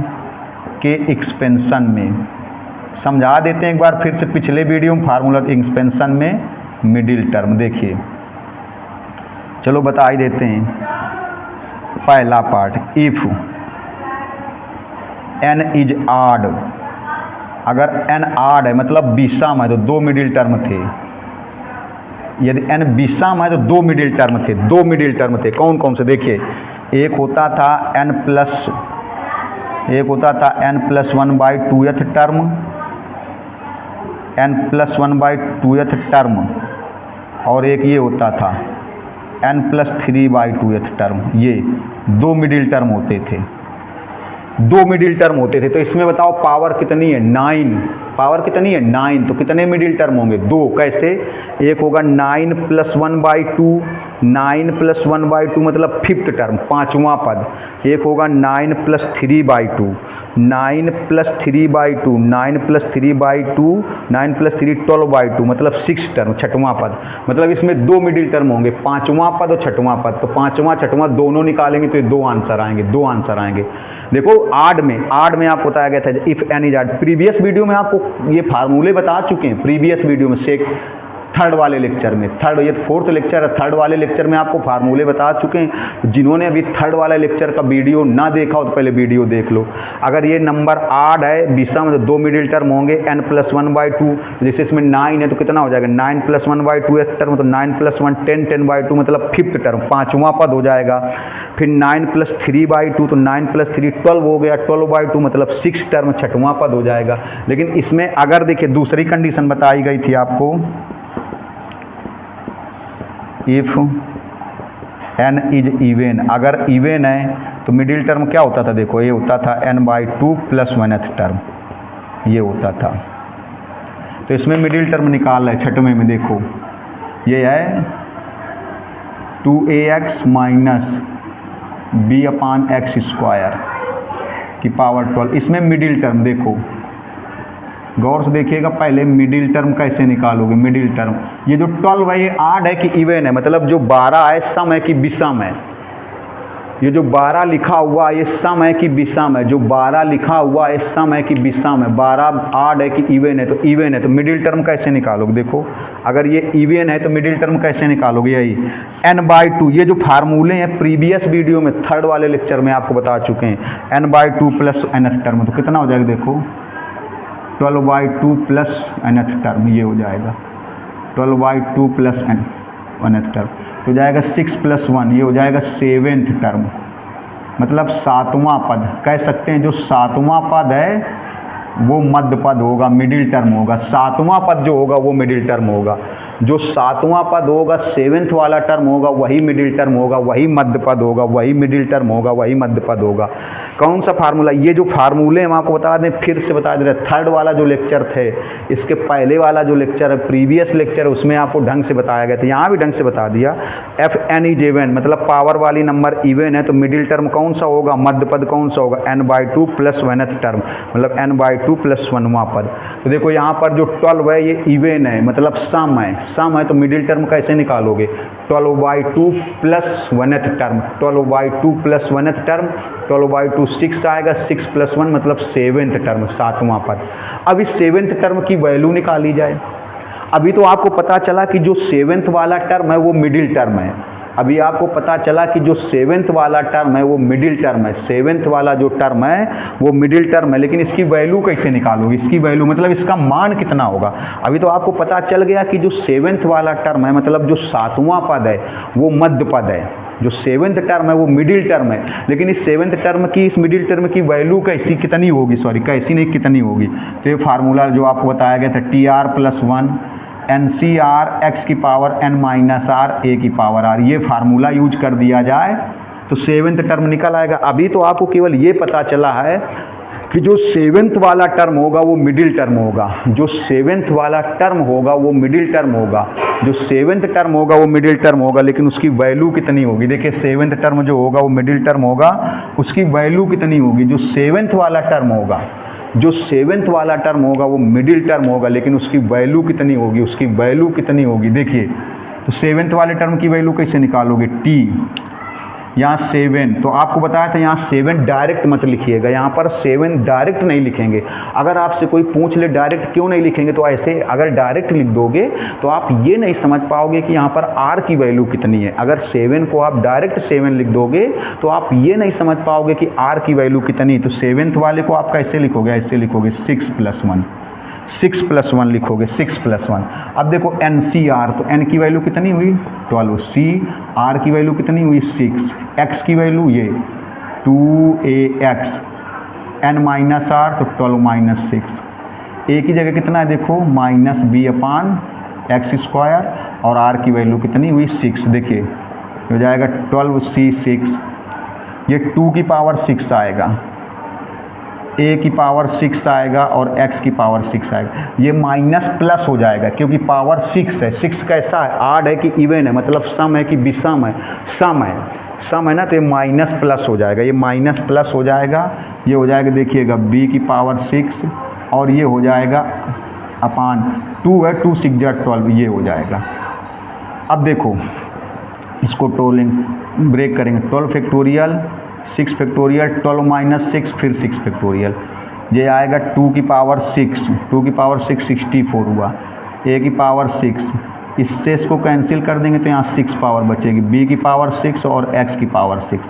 A: के एक्सपेंशन में, समझा देते हैं एक बार फिर से पिछले वीडियो में फार्मूला एक्सपेंशन में मिडिल टर्म। देखिए चलो बता ही देते हैं। पहला पार्ट, इफ n इज आड, अगर n आड है मतलब विषम है तो 2 मिडिल टर्म थे। यदि n विषम है तो 2 मिडिल टर्म थे। 2 मिडिल टर्म थे, कौन कौन से? देखिए एक होता था n+1/2th टर्म, n+1/2th टर्म, और एक ये होता था n+3/2th टर्म। ये 2 मिडिल टर्म होते थे, 2 मिडिल टर्म होते थे। तो इसमें बताओ पावर कितनी है? 9। पावर कितनी है? 9। तो कितने मिडिल टर्म होंगे? 2। कैसे? एक होगा 9 + 1/2, 9 + 1/2 मतलब 5th टर्म, 5वां पद। एक होगा 9 + 3/2, 9 + 3/2, 9 + 3/2, 9 + 3 12/2 मतलब 6 टर्म, 6वां पद। मतलब इसमें 2 मिडिल टर्म होंगे, 5वां पद और 6वां पद। तो 5वां 6वां दोनों निकालेंगे तो ये 2 आंसर आएंगे, 2 आंसर आएंगे। देखो आड में आपको बताया गया था if n is odd. Previous video में आपको ये फार्मूले बता चुके हैं, प्रीवियस वीडियो में से 3rd वाले लेक्चर में, 3rd, ये 4th लेक्चर है, 3rd वाले लेक्चर में आपको फार्मूले बता चुके हैं। जिन्होंने अभी 3rd वाला लेक्चर का वीडियो ना देखा हो तो पहले वीडियो देख लो। अगर ये नंबर आड है, विषम है, तो 2 मिडिल टर्म होंगे, n+1/2। जैसे इसमें 9 है तो कितना हो जाएगा? 9 + 1/2 टर्म, तो 9 + 1 10, 10/2 मतलब 5th टर्म, 5वां पद हो जाएगा। फिर 9 + 3/2, तो 9 + 3 12 हो गया, 12/2 मतलब 6 टर्म, 6वां पद हो जाएगा। लेकिन इसमें अगर देखिए दूसरी कंडीशन बताई गई थी आपको, इफ n इज इवन, अगर इवन है तो मिडिल टर्म क्या होता था? देखो ये होता था n/2 + 1th टर्म, ये होता था। तो इसमें मिडिल टर्म निकाल रहे 6वें में, देखो ये है 2ax - b/x² की पावर 12। इसमें मिडिल टर्म देखो, गौर से देखिएगा, पहले मिडिल टर्म कैसे निकालोगे? मिडिल टर्म ये जो 12 है ये आड है कि इवन है? मतलब जो 12 है सम है कि विषम है? ये जो 12 लिखा हुआ है ये सम है कि विषम है? जो 12 लिखा हुआ है सम है कि विषम है? 12 आड है कि इवन है? तो इवन है। तो मिडिल टर्म कैसे निकालोगे? देखो अगर ये इवन है तो मिडिल टर्म कैसे निकालोगे? यही n/2, ये जो फार्मूले हैं प्रीवियस वीडियो में 3rd वाले लेक्चर में आपको बता चुके हैं। n/2 + nth टर्म, तो कितना हो जाएगा? देखो 12/2 + nth टर्म, ये हो जाएगा 12/2 + nth टर्म, तो जाएगा 6 + 1, ये हो जाएगा 7th टर्म, मतलब 7वां पद। कह सकते हैं जो 7वां पद है वो मध्य पद होगा, मिडिल टर्म होगा। 7वां पद जो होगा वो मिडिल टर्म होगा। जो 7वां पद होगा 7th वाला टर्म होगा, वही मिडिल टर्म होगा, वही मध्य पद होगा, वही मिडिल टर्म होगा, वही मध्य पद होगा। कौन सा फार्मूला? ये जो फार्मूले हम आपको बता दें, फिर से बता दे रहे, 3rd वाला जो लेक्चर थे, इसके पहले वाला जो लेक्चर है प्रीवियस लेक्चर, उसमें आपको ढंग से बताया गया था, यहाँ भी ढंग से बता दिया। एफ n इज इवन, मतलब पावर वाली नंबर इवन है तो मिडिल टर्म कौन सा होगा? मध्य पद कौन सा होगा? n/2 + 1th टर्म, मतलब n/2 + 1वां पद। तो देखो यहाँ पर जो 12 है ये इवन है, मतलब सम है, सम है तो मिडिल टर्म कैसे निकालोगे, 12/2 plus 1th term, 12/2 plus 1th term, 12/2 6 आएगा, 6 + 1 मतलब 7th टर्म, 7वां पद। अब इस 7th टर्म की वैल्यू निकाली जाए। अभी तो आपको पता चला कि जो 7th वाला टर्म है वो मिडिल टर्म है। अभी आपको पता चला कि जो 7th वाला टर्म है वो मिडिल टर्म है, 7th वाला जो टर्म है वो मिडिल टर्म है, लेकिन इसकी वैल्यू कैसे निकालोगे, इसकी वैल्यू मतलब इसका मान कितना होगा। अभी तो आपको पता चल गया कि जो 7th वाला टर्म है मतलब जो 7वां पद है वो मध्य पद है, जो 7th टर्म है वो मिडिल टर्म है, लेकिन इस 7th टर्म की, इस मिडिल टर्म की वैल्यू कैसी कितनी होगी, कैसी नहीं कितनी होगी। तो ये फार्मूला जो आपको बताया गया था TR+1 NCR x की power n minus r a की पावर r, ये फार्मूला यूज कर दिया जाए तो 7th टर्म निकल आएगा। अभी तो आपको केवल ये पता चला है कि जो 7th वाला टर्म होगा वो मिडिल टर्म होगा, जो 7th वाला टर्म होगा वो मिडिल टर्म होगा, जो 7th टर्म होगा वो मिडिल टर्म होगा, लेकिन उसकी वैल्यू कितनी होगी। देखिए 7th टर्म जो होगा वो मिडिल टर्म होगा, उसकी वैल्यू कितनी होगी, जो 7th वाला टर्म होगा, जो 7th वाला टर्म होगा वो मिडिल टर्म होगा, लेकिन उसकी वैल्यू कितनी होगी, उसकी वैल्यू कितनी होगी। देखिए तो 7th वाले टर्म की वैल्यू कैसे निकालोगे, t यहाँ 7, तो आपको बताया था यहाँ 7 डायरेक्ट मत लिखिएगा, यहाँ पर 7 डायरेक्ट नहीं लिखेंगे। अगर आपसे कोई पूछ ले डायरेक्ट क्यों नहीं लिखेंगे, तो ऐसे अगर डायरेक्ट लिख दोगे तो आप ये नहीं समझ पाओगे कि यहाँ पर r की वैल्यू कितनी है। अगर 7 को आप डायरेक्ट 7 लिख दोगे तो आप ये नहीं समझ पाओगे कि r की वैल्यू कितनी। तो 7th वाले को आप कैसे लिखोगे, ऐसे लिखोगे 6 + 1, 6 + 1 लिखोगे, 6 + 1। अब देखो NCR, तो n की वैल्यू कितनी हुई 12, C R की वैल्यू कितनी हुई 6, x की वैल्यू ये 2ax, n माइनस r तो 12 - 6, a की जगह कितना है देखो -b/x², और r की वैल्यू कितनी हुई 6। देखिए हो जाएगा 12c6, ये 2 की पावर 6 आएगा, a की पावर 6 आएगा और x की पावर 6 आएगा, ये माइनस प्लस हो जाएगा क्योंकि पावर 6 है। 6 कैसा है, आड है कि इवन है, मतलब सम है कि विषम है, सम है, सम है ना, तो ये माइनस प्लस हो जाएगा, ये माइनस प्लस हो जाएगा, ये हो जाएगा देखिएगा b की पावर 6 और ये हो जाएगा अपान 2 है, 2 6 12, ये हो जाएगा। अब देखो इसको ब्रेक करेंगे, 12 फैक्टोरियल 6 फैक्टोरियल 12 - 6 फिर 6 फैक्टोरियल, ये आएगा 2 की पावर 6, 2 की पावर 6 64 हुआ, a की पावर 6, इससे इसको कैंसिल कर देंगे तो यहाँ 6 पावर बचेगी, b की पावर 6 और x की पावर 6।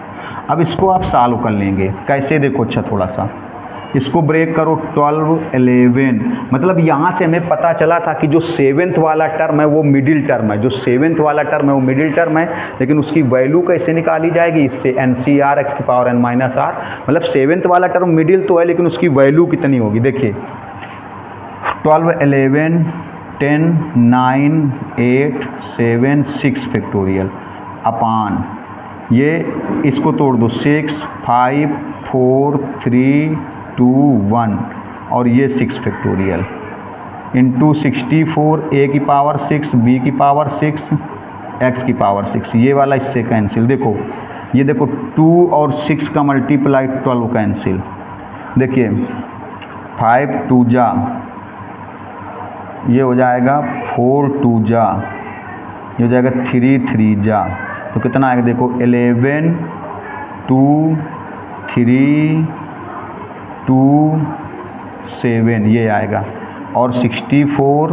A: अब इसको आप सॉल्व कर लेंगे, कैसे देखो, अच्छा थोड़ा सा इसको ब्रेक करो, 12 11, मतलब यहाँ से हमें पता चला था कि जो 7th वाला टर्म है वो मिडिल टर्म है, जो 7th वाला टर्म है वो मिडिल टर्म है, लेकिन उसकी वैल्यू कैसे निकाली जाएगी, इससे NCR x की पावर n माइनस r, मतलब 7th वाला टर्म मिडिल तो है लेकिन उसकी वैल्यू कितनी होगी। देखिए 12 11 10 9 8 7 6 फैक्टोरियल अपान, ये इसको तोड़ दो, 6 5 4 3 2 1 और ये 6 फैक्टोरियल इंटू 64, a की पावर 6, b की पावर 6, x की पावर 6, ये वाला इससे कैंसिल। देखो ये देखो 2 और 6 का मल्टीप्लाई 12 कैंसिल, देखिए 5 2 जा, ये हो जाएगा 4 2 जा, ये हो जाएगा 3 3 जा, तो कितना आएगा देखो 11 2 3 2 7, ये आएगा, और 64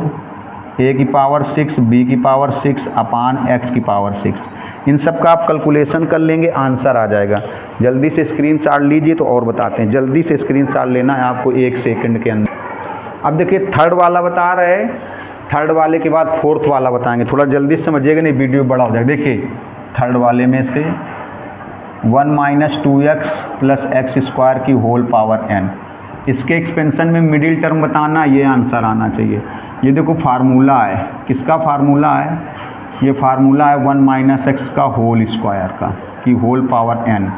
A: a की पावर 6, b की पावर 6 अपान x की पावर 6, इन सब का आप कैलकुलेशन कर लेंगे, आंसर आ जाएगा। जल्दी से स्क्रीनशॉट लीजिए तो और बताते हैं, जल्दी से स्क्रीनशॉट लेना है आपको 1 सेकंड के अंदर। अब देखिए थर्ड वाला बता रहे हैं, थर्ड वाले के बाद फोर्थ वाला बताएंगे, थोड़ा जल्दी से समझिएगा नहीं वीडियो बड़ा हो जाएगा। देखिए थर्ड वाले में से 1 - 2x + x² की होल पावर n, इसके एक्सपेंशन में मिडिल टर्म बताना, ये आंसर आना चाहिए। ये देखो फार्मूला है, किसका फार्मूला है, ये फार्मूला है 1 - x का होल स्क्वायर का की होल पावर n।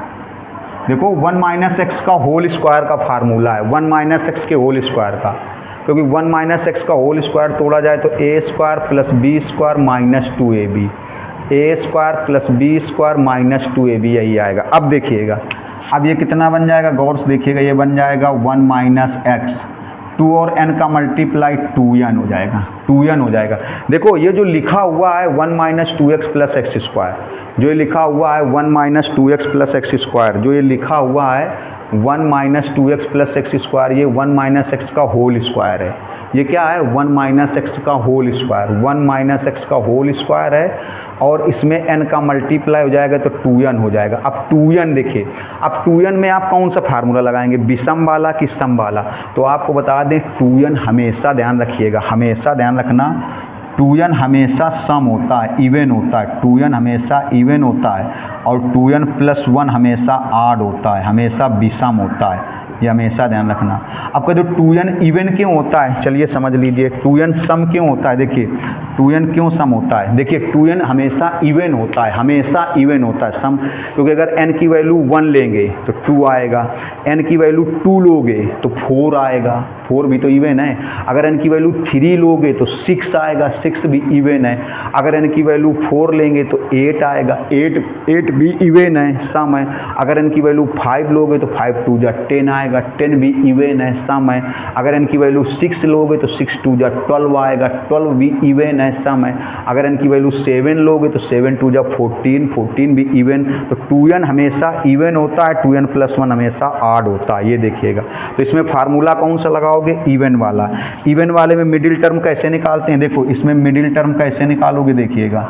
A: देखो 1 - x का होल स्क्वायर का फार्मूला है, 1 - x के होल स्क्वायर का, क्योंकि 1 - x का होल स्क्वायर तोड़ा जाए तो a² + b² - 2ab, a² + b² - 2ab यही आएगा। अब देखिएगा, अब ये कितना बन जाएगा, गौर से देखिएगा, ये बन जाएगा 1 - x, 2 और n का मल्टीप्लाई 2n हो जाएगा, 2n हो जाएगा। देखो ये जो लिखा हुआ है 1 minus 2x plus x square, जो ये लिखा हुआ है 1 minus 2x plus x square, जो ये लिखा हुआ है 1 minus 2x plus x square, ये 1 माइनस एक्स का होल स्क्वायर है। ये क्या है? 1 माइनस एक्स का होल स्क्वायर, 1 माइनस एक्स का होल स्क्वायर है और इसमें n का मल्टीप्लाई हो जाएगा तो 2n हो जाएगा। अब 2n देखिए, अब 2n में आप कौन सा फार्मूला लगाएंगे, विषम वाला कि सम वाला? तो आपको बता दें 2n हमेशा ध्यान रखिएगा, हमेशा ध्यान रखना 2n हमेशा सम होता है, इवन होता है, 2n हमेशा इवन होता है और 2n प्लस 1 हमेशा आड होता है, हमेशा विषम होता है, ये हमेशा ध्यान रखना। आपका जो 2n इवन क्यों होता है, चलिए समझ लीजिए 2n सम क्यों होता है। देखिए 2n क्यों सम होता है, देखिए 2n हमेशा इवन होता है, हमेशा इवन होता है सम, क्योंकि अगर n की वैल्यू 1 लेंगे तो 2 आएगा, n की वैल्यू 2 लोगे तो 4 आएगा, 4 भी तो इवन है। अगर n की वैल्यू 3 लोगे तो 6 आएगा, 6 भी इवन है। अगर n की वैल्यू 4 लेंगे तो 8 आएगा, 8 भी इवन है, सम है। अगर n की वैल्यू 5 लोगे तो 5 2 जा 10 आएगा, 10 भी इवन है, सम है। अगर n की वैल्यू 6 लोगे तो 6 2 जा 12 आएगा, 12 भी इवन है, सम है। अगर n की वैल्यू 7 लोगे तो 7 2 जा 14, 14 भी इवन। तो 2n हमेशा इवन होता है, 2n प्लस 1 हमेशा आड होता है, ये देखिएगा। तो इसमें फार्मूला कौन सा लगाओगे, इवन वाला। इवन वाले में मिडिल टर्म कैसे निकालते हैं, देखो इसमें मिडिल टर्म कैसे निकालोगे, देखिएगा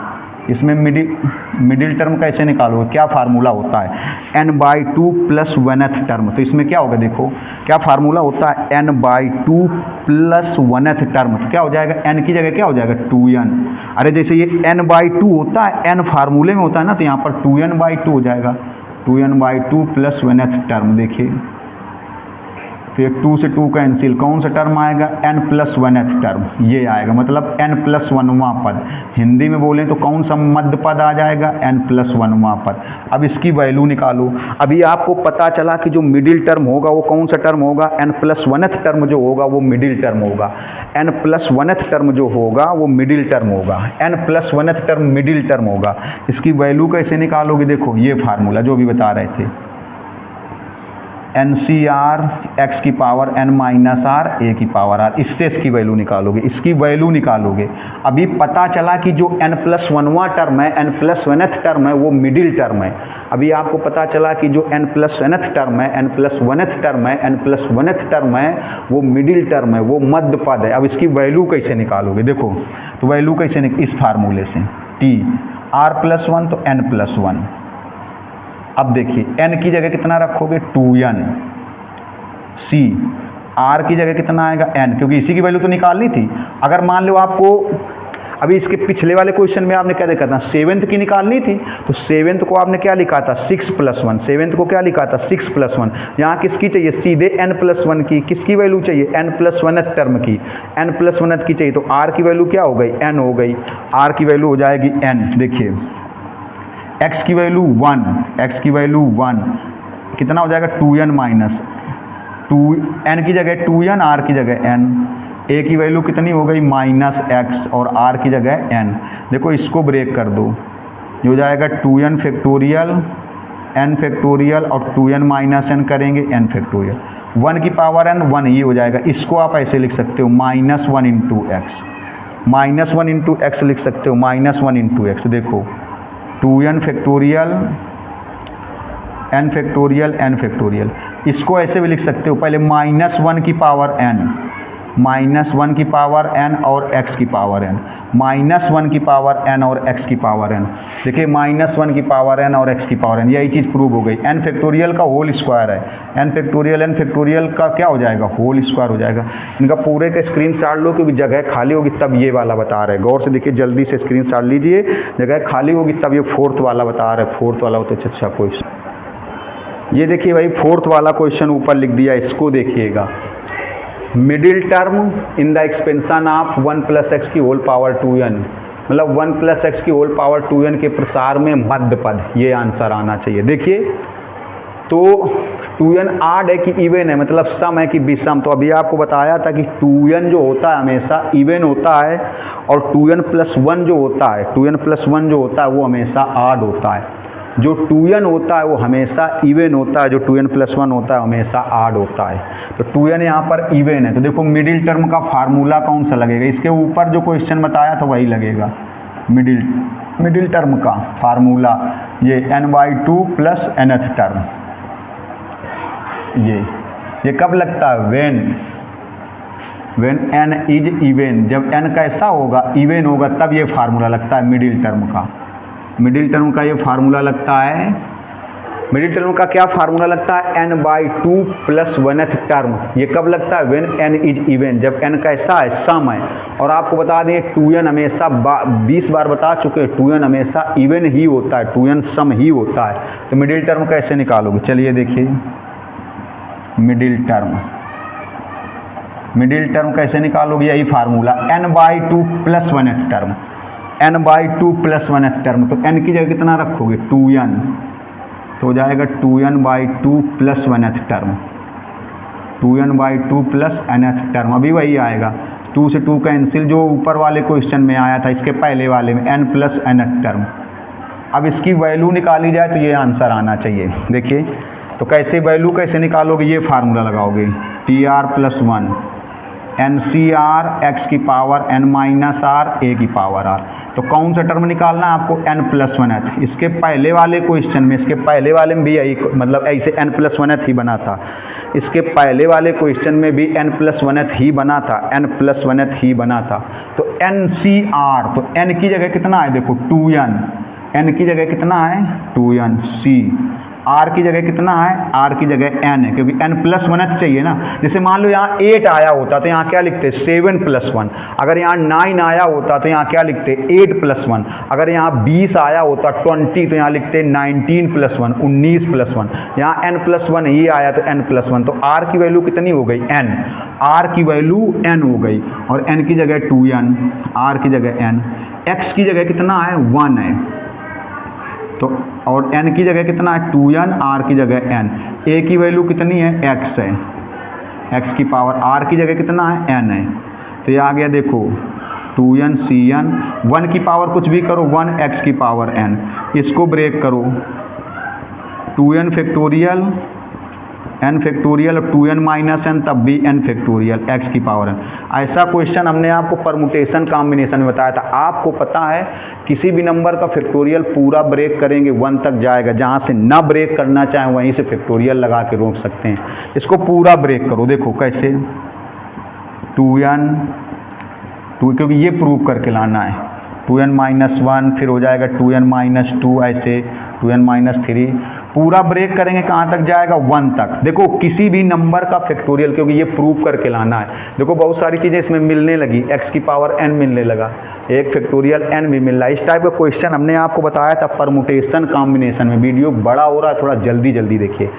A: इसमें मिडिल टर्म कैसे निकालोगे, क्या फार्मूला होता है, n/2 प्लस 1th टर्म। तो इसमें क्या होगा, देखो क्या फार्मूला होता है, n/2 प्लस 1th टर्म। तो क्या हो जाएगा, n की जगह क्या हो जाएगा 2n। अरे जैसे ये n/2 होता है, n फार्मूले में होता है ना, तो यहाँ पर 2n/2 हो जाएगा, 2n/2 प्लस 1th टर्म। देखिए तो ये 2 से 2 कैंसिल, कौन सा टर्म आएगा, n प्लस 1th टर्म, ये आएगा, मतलब n प्लस 1वां पद। हिंदी में बोलें तो कौन सा मध्य पद आ जाएगा, n प्लस 1वां पद। अब इसकी वैल्यू निकालो। अभी आपको पता चला कि जो मिडिल टर्म होगा वो कौन सा टर्म होगा, n प्लस 1th टर्म जो होगा वो मिडिल टर्म होगा, n प्लस 1th टर्म जो होगा वो मिडिल टर्म होगा, n plus 1th term middle term होगा। इसकी वैल्यू कैसे निकालोगे, देखो ये फार्मूला जो भी बता रहे थे, NCR x की power n minus are a की पावर r, इससे इसकी वैल्यू निकालोगे, इसकी वैल्यू निकालोगे। अभी पता चला कि जो n प्लस 1वां टर्म है, n प्लस 1th टर्म है, वो मिडिल टर्म है। अभी आपको पता चला कि जो n प्लस 1th टर्म है, n प्लस 1th टर्म है, n प्लस 1th टर्म है, वो मिडिल टर्म है, वो मध्य पद है। अब इसकी वैल्यू कैसे निकालोगे, देखो तो वैल्यू कैसे इस फार्मूले से, t r प्लस 1 तो n प्लस 1। अब देखिए n की जगह कितना रखोगे 2n, c r की जगह कितना आएगा n, क्योंकि इसी की वैल्यू तो निकालनी थी। अगर मान लो आपको अभी इसके पिछले वाले क्वेश्चन में आपने क्या देखा था, 7th की निकालनी थी, तो 7th को आपने क्या लिखा था 6 प्लस 1, 7th को क्या लिखा था 6 प्लस 1। यहाँ किसकी चाहिए, सीधे n प्लस 1 की, किसकी वैल्यू चाहिए n प्लस 1th टर्म की, n प्लस 1th की चाहिए। तो r की वैल्यू क्या हो गई, n हो गई, r की वैल्यू हो जाएगी n। देखिए x की वैल्यू 1, x की वैल्यू 1 कितना हो जाएगा 2n माइनस 2, n की जगह 2n, r की जगह n, a की वैल्यू कितनी हो गई माइनस x और r की जगह n। देखो इसको ब्रेक कर दो, ये हो जाएगा 2n फैक्टोरियल n फैक्टोरियल और 2n माइनस n करेंगे n फैक्टोरियल, 1 की पावर n 1, ये हो जाएगा। इसको आप ऐसे लिख सकते हो minus 1 into x, minus 1 into x लिख सकते हो, माइनस 1 इंटू एक्स। देखो 2n factorial n factorial n factorial, इसको ऐसे भी लिख सकते हो, पहले माइनस 1 की पावर n, माइनस 1 की पावर n और x की पावर n, माइनस 1 की पावर n और x की पावर n। देखिए माइनस 1 की पावर n और x की पावर n, यही चीज़ प्रूव हो गई। n फैक्टोरियल का होल स्क्वायर है, n फैक्टोरियल का क्या हो जाएगा, होल स्क्वायर हो जाएगा। इनका पूरे का स्क्रीनशॉट लो, क्योंकि जगह खाली होगी तब ये वाला बता रहे हैं। गौर से देखिए, जल्दी से स्क्रीनशॉट लीजिए, जगह खाली होगी तब ये 4th वाला बता रहे हैं। 4th वाला हो तो अच्छा क्वेश्चन, ये देखिए भाई 4th वाला क्वेश्चन ऊपर लिख दिया, इसको देखिएगा। Middle term in the expansion of 1 plus x की होल पावर 2n, मतलब 1 प्लस एक्स की होल पावर 2n के प्रसार में मध्य पद, ये आंसर आना चाहिए। देखिए तो 2n आड है कि इवन है, मतलब सम है कि विषम। तो अभी आपको बताया था कि 2n जो होता है हमेशा इवन होता है और 2n प्लस 1 जो होता है, 2n प्लस 1 जो होता है वो हमेशा आड होता है। जो 2n होता है वो हमेशा इवन होता है, जो 2n+1 होता है हमेशा आड होता है। तो 2n यहाँ पर इवन है, तो देखो मिडिल टर्म का फार्मूला कौन सा लगेगा, इसके ऊपर जो क्वेश्चन बताया था वही लगेगा। मिडिल टर्म का फार्मूला ये n/2 प्लस nth टर्म, ये कब लगता है, वेन n इज इवन, जब n कैसा होगा, इवन होगा, तब ये फार्मूला लगता है मिडिल टर्म का। मिडिल टर्म का ये फार्मूला लगता है, मिडिल टर्म का क्या फार्मूला लगता है, n/2 प्लस 1th टर्म। ये कब लगता है, व्हेन n इज इवन, जब n कैसा है, सम है। और आपको बता दें 2n हमेशा 20 बार बता चुके हैं, 2n हमेशा इवन ही होता है, 2n सम ही होता है। तो मिडिल टर्म कैसे निकालोगे, चलिए देखिए मिडिल टर्म कैसे निकालोगे, यही formula n/2 plus 1th term, n/2 plus 1th term. तो n की जगह कितना रखोगे, 2n, तो हो जाएगा 2n/2 plus 1th term, 2n/2 plus nth term, अभी वही आएगा। 2 से 2 कैंसिल, जो ऊपर वाले क्वेश्चन में आया था, इसके पहले वाले में n प्लस nth टर्म। अब इसकी वैल्यू निकाली जाए तो ये आंसर आना चाहिए। देखिए तो कैसे वैल्यू कैसे निकालोगे, ये फार्मूला लगाओगे, tr+1 NCr x की power n minus r a की पावर r। तो कौन सा टर्म निकालना है आपको, n+1th। इसके पहले वाले क्वेश्चन में, इसके पहले वाले में भी यही, मतलब ऐसे n+1th ही बना था। इसके पहले वाले क्वेश्चन में भी n+1th ही बना था, n+1th ही बना था। तो NCr, तो n की जगह कितना है, देखो 2n, n की जगह कितना है 2n, c r की जगह कितना है, r की जगह n है, क्योंकि n+1th चाहिए ना। जैसे मान लो यहाँ 8 आया होता तो यहाँ क्या लिखते, 7+1। अगर यहाँ 9 आया होता तो यहाँ क्या लिखते, 8+1। अगर यहाँ 20 आया होता 20 तो यहाँ लिखते 19+1, 19+1। यहाँ n+1 ही आया तो n+1। तो r की वैल्यू कितनी हो गई, n, r की वैल्यू n हो गई, और n की जगह 2n, r की जगह n, x की जगह कितना है, 1 है, तो और n की जगह कितना है 2n, r की जगह n, a की वैल्यू कितनी है, x है, x की पावर, r की जगह कितना है, n है। तो ये आ गया, देखो 2n cn, 1 की पावर कुछ भी करो, 1 x की पावर n, इसको ब्रेक करो, 2n factorial n factorial, 2n minus n, तब भी n फैक्टोरियल, x की पावर n। ऐसा क्वेश्चन हमने आपको परमुटेशन कॉम्बिनेशन में बताया था। आपको पता है किसी भी नंबर का फैक्टोरियल पूरा ब्रेक करेंगे 1 तक जाएगा, जहाँ से ना ब्रेक करना चाहें वहीं से फैक्टोरियल लगा के रोक सकते हैं। इसको पूरा ब्रेक करो, देखो कैसे, 2n, क्योंकि ये प्रूव करके लाना है, 2n-1, फिर हो जाएगा 2n-2, ऐसे 2n-3, पूरा ब्रेक करेंगे कहाँ तक जाएगा, 1 तक। देखो किसी भी नंबर का फैक्टोरियल, क्योंकि ये प्रूव करके लाना है। देखो बहुत सारी चीज़ें इसमें मिलने लगी, x की पावर n मिलने लगा, एक फैक्टोरियल n भी मिल रहा है। इस टाइप का क्वेश्चन हमने आपको बताया था परमुटेशन कॉम्बिनेशन में। वीडियो बड़ा हो रहा है, थोड़ा जल्दी देखिए।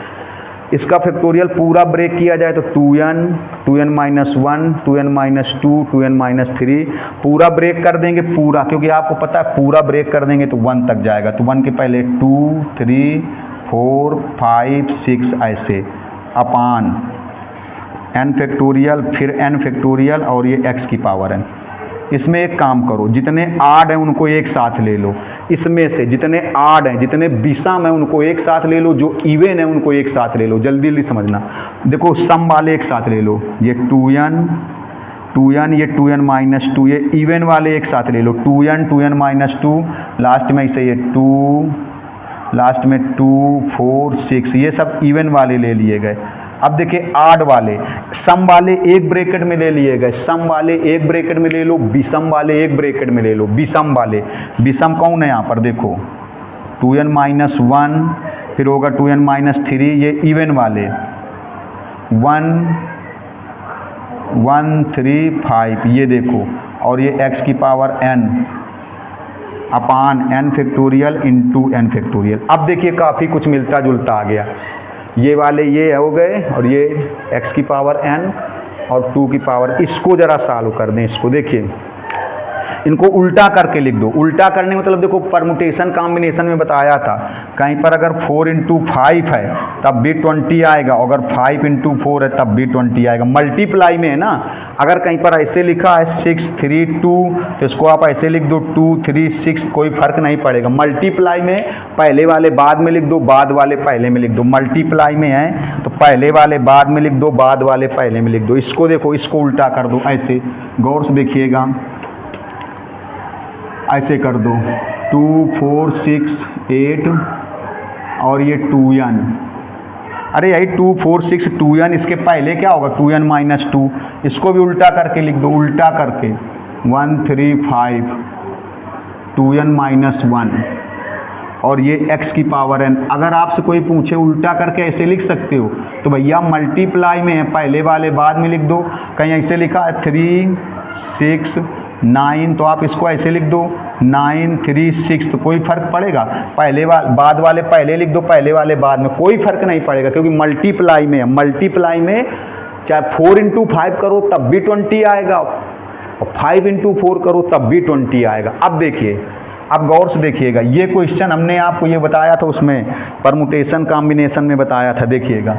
A: इसका फैक्टोरियल पूरा ब्रेक किया जाए तो 2n, 2n-1, 2n-2, 2n-3, पूरा ब्रेक कर देंगे पूरा, क्योंकि आपको पता है पूरा ब्रेक कर देंगे तो 1 तक जाएगा। तो 1 के पहले 2, 3, 4, 5, 6, ऐसे अपान n फैक्टोरियल, फिर n फैक्टोरियल, और ये x की पावर n। इसमें एक काम करो, जितने आड हैं उनको एक साथ ले लो, इसमें से जितने आड हैं, जितने विषम हैं उनको एक साथ ले लो, जो इवन है उनको एक साथ ले लो। जल्दी समझना, देखो सम वाले एक साथ ले लो, ये 2n, ये 2n-2, ये इवन वाले एक साथ ले लो, 2n, 2n-2, लास्ट में इसे ये 2, लास्ट में 2, 4, 6, ये सब इवन वाले ले लिए गए। अब देखिए आड वाले, सम वाले एक ब्रैकेट में ले लिए गए, सम वाले एक ब्रैकेट में ले लो, विषम वाले एक ब्रैकेट में ले लो। विषम वाले, विषम कौन है यहाँ पर, देखो 2n-1, फिर होगा 2n-3, ये इवन वाले 1, 1, 3, 5, ये देखो, और ये x की पावर n अपान n factorial into n factorial. अब देखिए काफ़ी कुछ मिलता जुलता आ गया, ये वाले ये हो गए, और ये x की पावर n और 2 की पावर। इसको ज़रा सॉल्व कर दें, इसको देखिए इनको उल्टा करके लिख दो। उल्टा करने मतलब देखो परमुटेशन कॉम्बिनेशन में बताया था, कहीं पर अगर 4 × 5 है तब भी 20 आएगा, अगर 5 × 4 है तब भी 20 आएगा। मल्टीप्लाई में है ना, अगर कहीं पर ऐसे लिखा है 6 3 2 तो इसको आप ऐसे लिख दो 2 3 6, कोई फर्क नहीं पड़ेगा। मल्टीप्लाई में पहले वाले बाद में लिख दो, बाद वाले पहले में लिख दो। मल्टीप्लाई में है तो पहले वाले बाद में लिख दो, बाद वाले पहले में लिख दो। इसको देखो, इसको उल्टा कर दो ऐसे, गौर से देखिएगा, ऐसे कर दो 2 4 6 8 और ये 2n। अरे यही 2 4 6 2n, इसके पहले क्या होगा 2n - 2, इसको भी उल्टा करके लिख दो, उल्टा करके 1 3 5 2n - 1 और ये x की पावर n। अगर आपसे कोई पूछे उल्टा करके ऐसे लिख सकते हो तो भैया मल्टीप्लाई में है पहले वाले बाद में लिख दो। कहीं ऐसे लिखा है 3 6 9 तो आप इसको ऐसे लिख दो 9 3 6, तो कोई फर्क पड़ेगा? पहले बाद वाले पहले लिख दो, पहले वाले बाद में, कोई फर्क नहीं पड़ेगा क्योंकि मल्टीप्लाई में है। मल्टीप्लाई में चाहे 4 × 5 करो तब भी 20 आएगा और 5 × 4 करो तब भी 20 आएगा। अब देखिए, अब गौर से देखिएगा, ये क्वेश्चन हमने आपको ये बताया था, उसमें परमुटेशन कॉम्बिनेशन में बताया था। देखिएगा,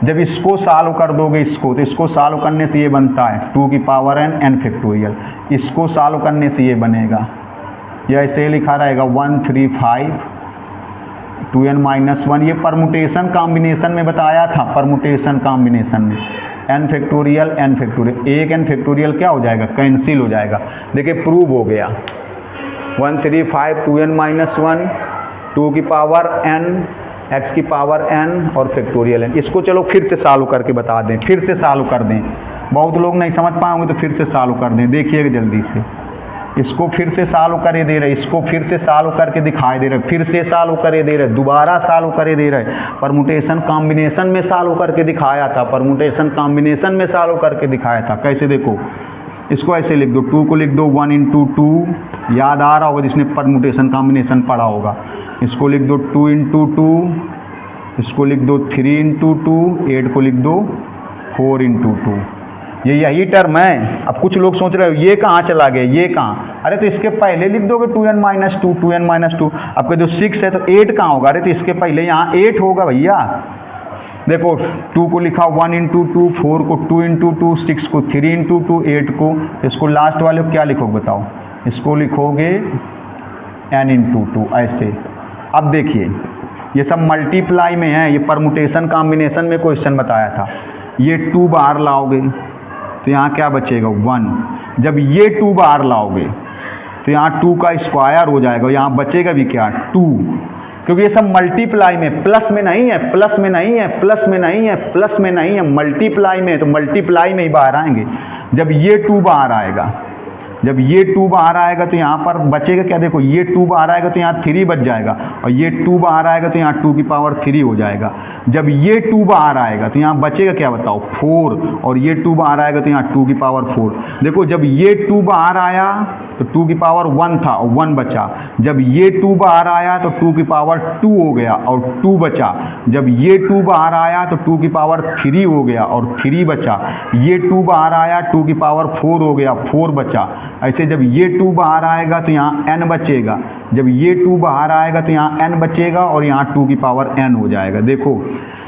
A: जब इसको सॉल्व कर दोगे इसको, तो इसको सॉल्व करने से ये बनता है 2 की पावर n n फैक्टोरियल। इसको सॉल्व करने से ये बनेगा, यह ऐसे लिखा रहेगा 1 3 5 2n - 1। ये परमुटेशन कॉम्बिनेशन में बताया था, परमुटेशन कॉम्बिनेशन में n फैक्टोरियल n फैक्टोरियल, एक n फैक्टोरियल क्या हो जाएगा, कैंसिल हो जाएगा। देखिए प्रूव हो गया, 1 3 5 2n - 1 2 की पावर n x की पावर n और फैक्टोरियल n। इसको चलो फिर से सॉल्व करके बता दें, फिर से सॉल्व कर दें। बहुत लोग नहीं समझ पाएंगे तो फिर से सॉल्व कर दें। देखिएगा जल्दी से, इसको फिर से सॉल्व करे दे रहे, इसको फिर से सॉल्व करके दिखाई दे रहे, फिर से सॉल्व करे दे रहे, दोबारा सॉल्व करे दे रहे। परमुटेशन कॉम्बिनेशन में सॉल्व करके दिखाया था, परमुटेशन कॉम्बिनेशन में सॉल्व करके दिखाया था। कैसे देखो, इसको ऐसे लिख दो, 2 को लिख दो 1 × 2, याद आ रहा होगा जिसने परमुटेशन कॉम्बिनेशन पढ़ा होगा। इसको लिख दो 2 × 2, इसको लिख दो 3 × 2, 8 को लिख दो 4 × 2। ये यही टर्म है। अब कुछ लोग सोच रहे हो ये कहाँ चला गया, ये कहाँ, अरे तो इसके पहले लिख दोगे 2n - 2 2n - 2। आपके जो 6 है तो 8 कहाँ होगा, अरे तो इसके पहले यहाँ 8 होगा भैया। देखो 2 को लिखा 1 × 2, 4 को 2 × 2, 6 को 3 × 2, 8 को, इसको लास्ट वाले को क्या लिखोगे बताओ, इसको लिखोगे n × 2 ऐसे। अब देखिए ये सब मल्टीप्लाई में है, ये परमुटेशन कॉम्बिनेशन में क्वेश्चन बताया था। ये 2 बाहर लाओगे तो यहाँ क्या बचेगा 1। जब ये 2 बाहर लाओगे तो यहाँ 2 का स्क्वायर हो जाएगा, यहाँ बचेगा भी क्या 2, क्योंकि ये सब मल्टीप्लाई में, प्लस में नहीं है, प्लस में नहीं है, प्लस में नहीं है, प्लस में नहीं है, मल्टीप्लाई में, तो मल्टीप्लाई में ही बाहर आएंगे। जब ये 2 बाहर आएगा, जब ये 2 बाहर आएगा तो यहाँ पर बचेगा क्या, देखो ये 2 बाहर आएगा तो यहाँ 3 बच जाएगा, और ये 2 बाहर आएगा तो यहाँ 2 की पावर 3 हो जाएगा। जब ये 2 बाहर आएगा तो यहाँ बचेगा क्या बताओ 4, और ये 2 बाहर आएगा तो यहाँ 2 की पावर 4। देखो जब ये 2 बाहर आया तो 2 की पावर 1 था और 1 बचा। जब ये 2 बाहर आया तो 2 की पावर 2 हो गया और 2 बचा। जब ये 2 बाहर आया तो 2 की पावर 3 हो गया और 3 बचा। ये 2 बाहर आया 2 की पावर 4 हो गया, 4 बचा। ऐसे जब ये 2 बाहर आएगा तो यहाँ n बचेगा, जब ये 2 बाहर आएगा तो यहाँ n बचेगा और यहाँ 2 की पावर n हो जाएगा। देखो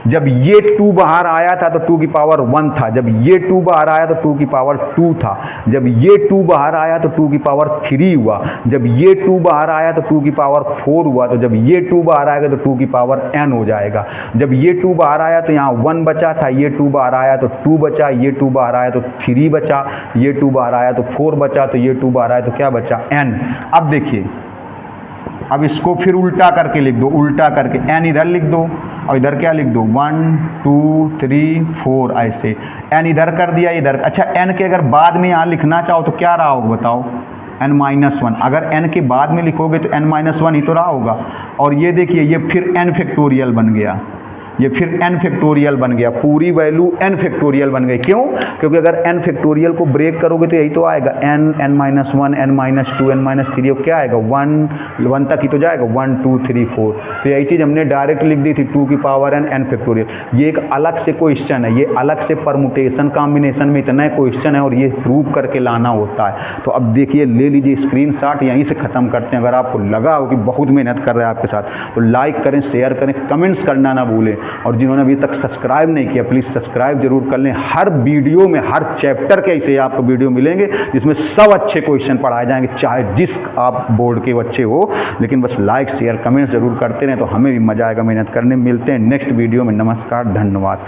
A: जब ये 2 बाहर आया था तो 2 की पावर 1 था, जब ये 2 बाहर आया तो 2 की पावर 2 था, जब ये 2 बाहर आया तो 2 की पावर 3 हुआ, जब ये 2 बाहर आया तो 2 की पावर 4 हुआ, तो जब ये 2 बाहर आएगा तो 2 की पावर n हो जाएगा। जब ये 2 बाहर आया तो यहाँ 1 बचा था, ये 2 बाहर आया तो 2 बचा, ये 2 बाहर आया तो 3 बचा, ये 2 बाहर आया तो 4 बचा, तो ये 2 बाहर आया तो क्या बचा n। अब देखिए, अब इसको फिर उल्टा करके लिख दो, उल्टा करके n इधर लिख दो और इधर क्या लिख दो 1 2 3 4 ऐसे। n इधर कर दिया इधर। अच्छा n के अगर बाद में यहाँ लिखना चाहो तो क्या रहा होगा बताओ n-1। अगर n के बाद में लिखोगे तो n-1 ही तो रहा होगा। और ये देखिए ये फिर n फैक्टोरियल बन गया। ये फिर n फैक्टोरियल बन गया, पूरी वैल्यू n फैक्टोरियल बन गई। क्यों? क्योंकि अगर n फैक्टोरियल को ब्रेक करोगे तो यही तो आएगा n, n-1, n-2, n-3, क्या आएगा 1 तक ही तो जाएगा 1 2 3 4। तो यही चीज़ हमने डायरेक्ट लिख दी थी 2 की पावर n फैक्टोरियल। ये एक अलग से क्वेश्चन है, ये अलग से परमुटेशन कॉम्बिनेशन में इतना क्वेश्चन है और ये प्रूव करके लाना होता है। तो अब देखिए ले लीजिए स्क्रीनशॉट, यहीं से ख़त्म करते हैं। अगर आपको लगा हो कि बहुत मेहनत कर रहे हैं आपके साथ तो लाइक करें, शेयर करें, कमेंट्स करना ना भूलें। और जिन्होंने अभी तक सब्सक्राइब नहीं किया प्लीज़ सब्सक्राइब जरूर कर लें। हर वीडियो में हर चैप्टर के ऐसे आपको वीडियो मिलेंगे जिसमें सब अच्छे क्वेश्चन पढ़ाए जाएंगे, चाहे जिस आप बोर्ड के बच्चे हो। लेकिन बस लाइक शेयर कमेंट्स जरूर करते रहें तो हमें भी मज़ा आएगा मेहनत करने। मिलते हैं नेक्स्ट वीडियो में। नमस्कार, धन्यवाद।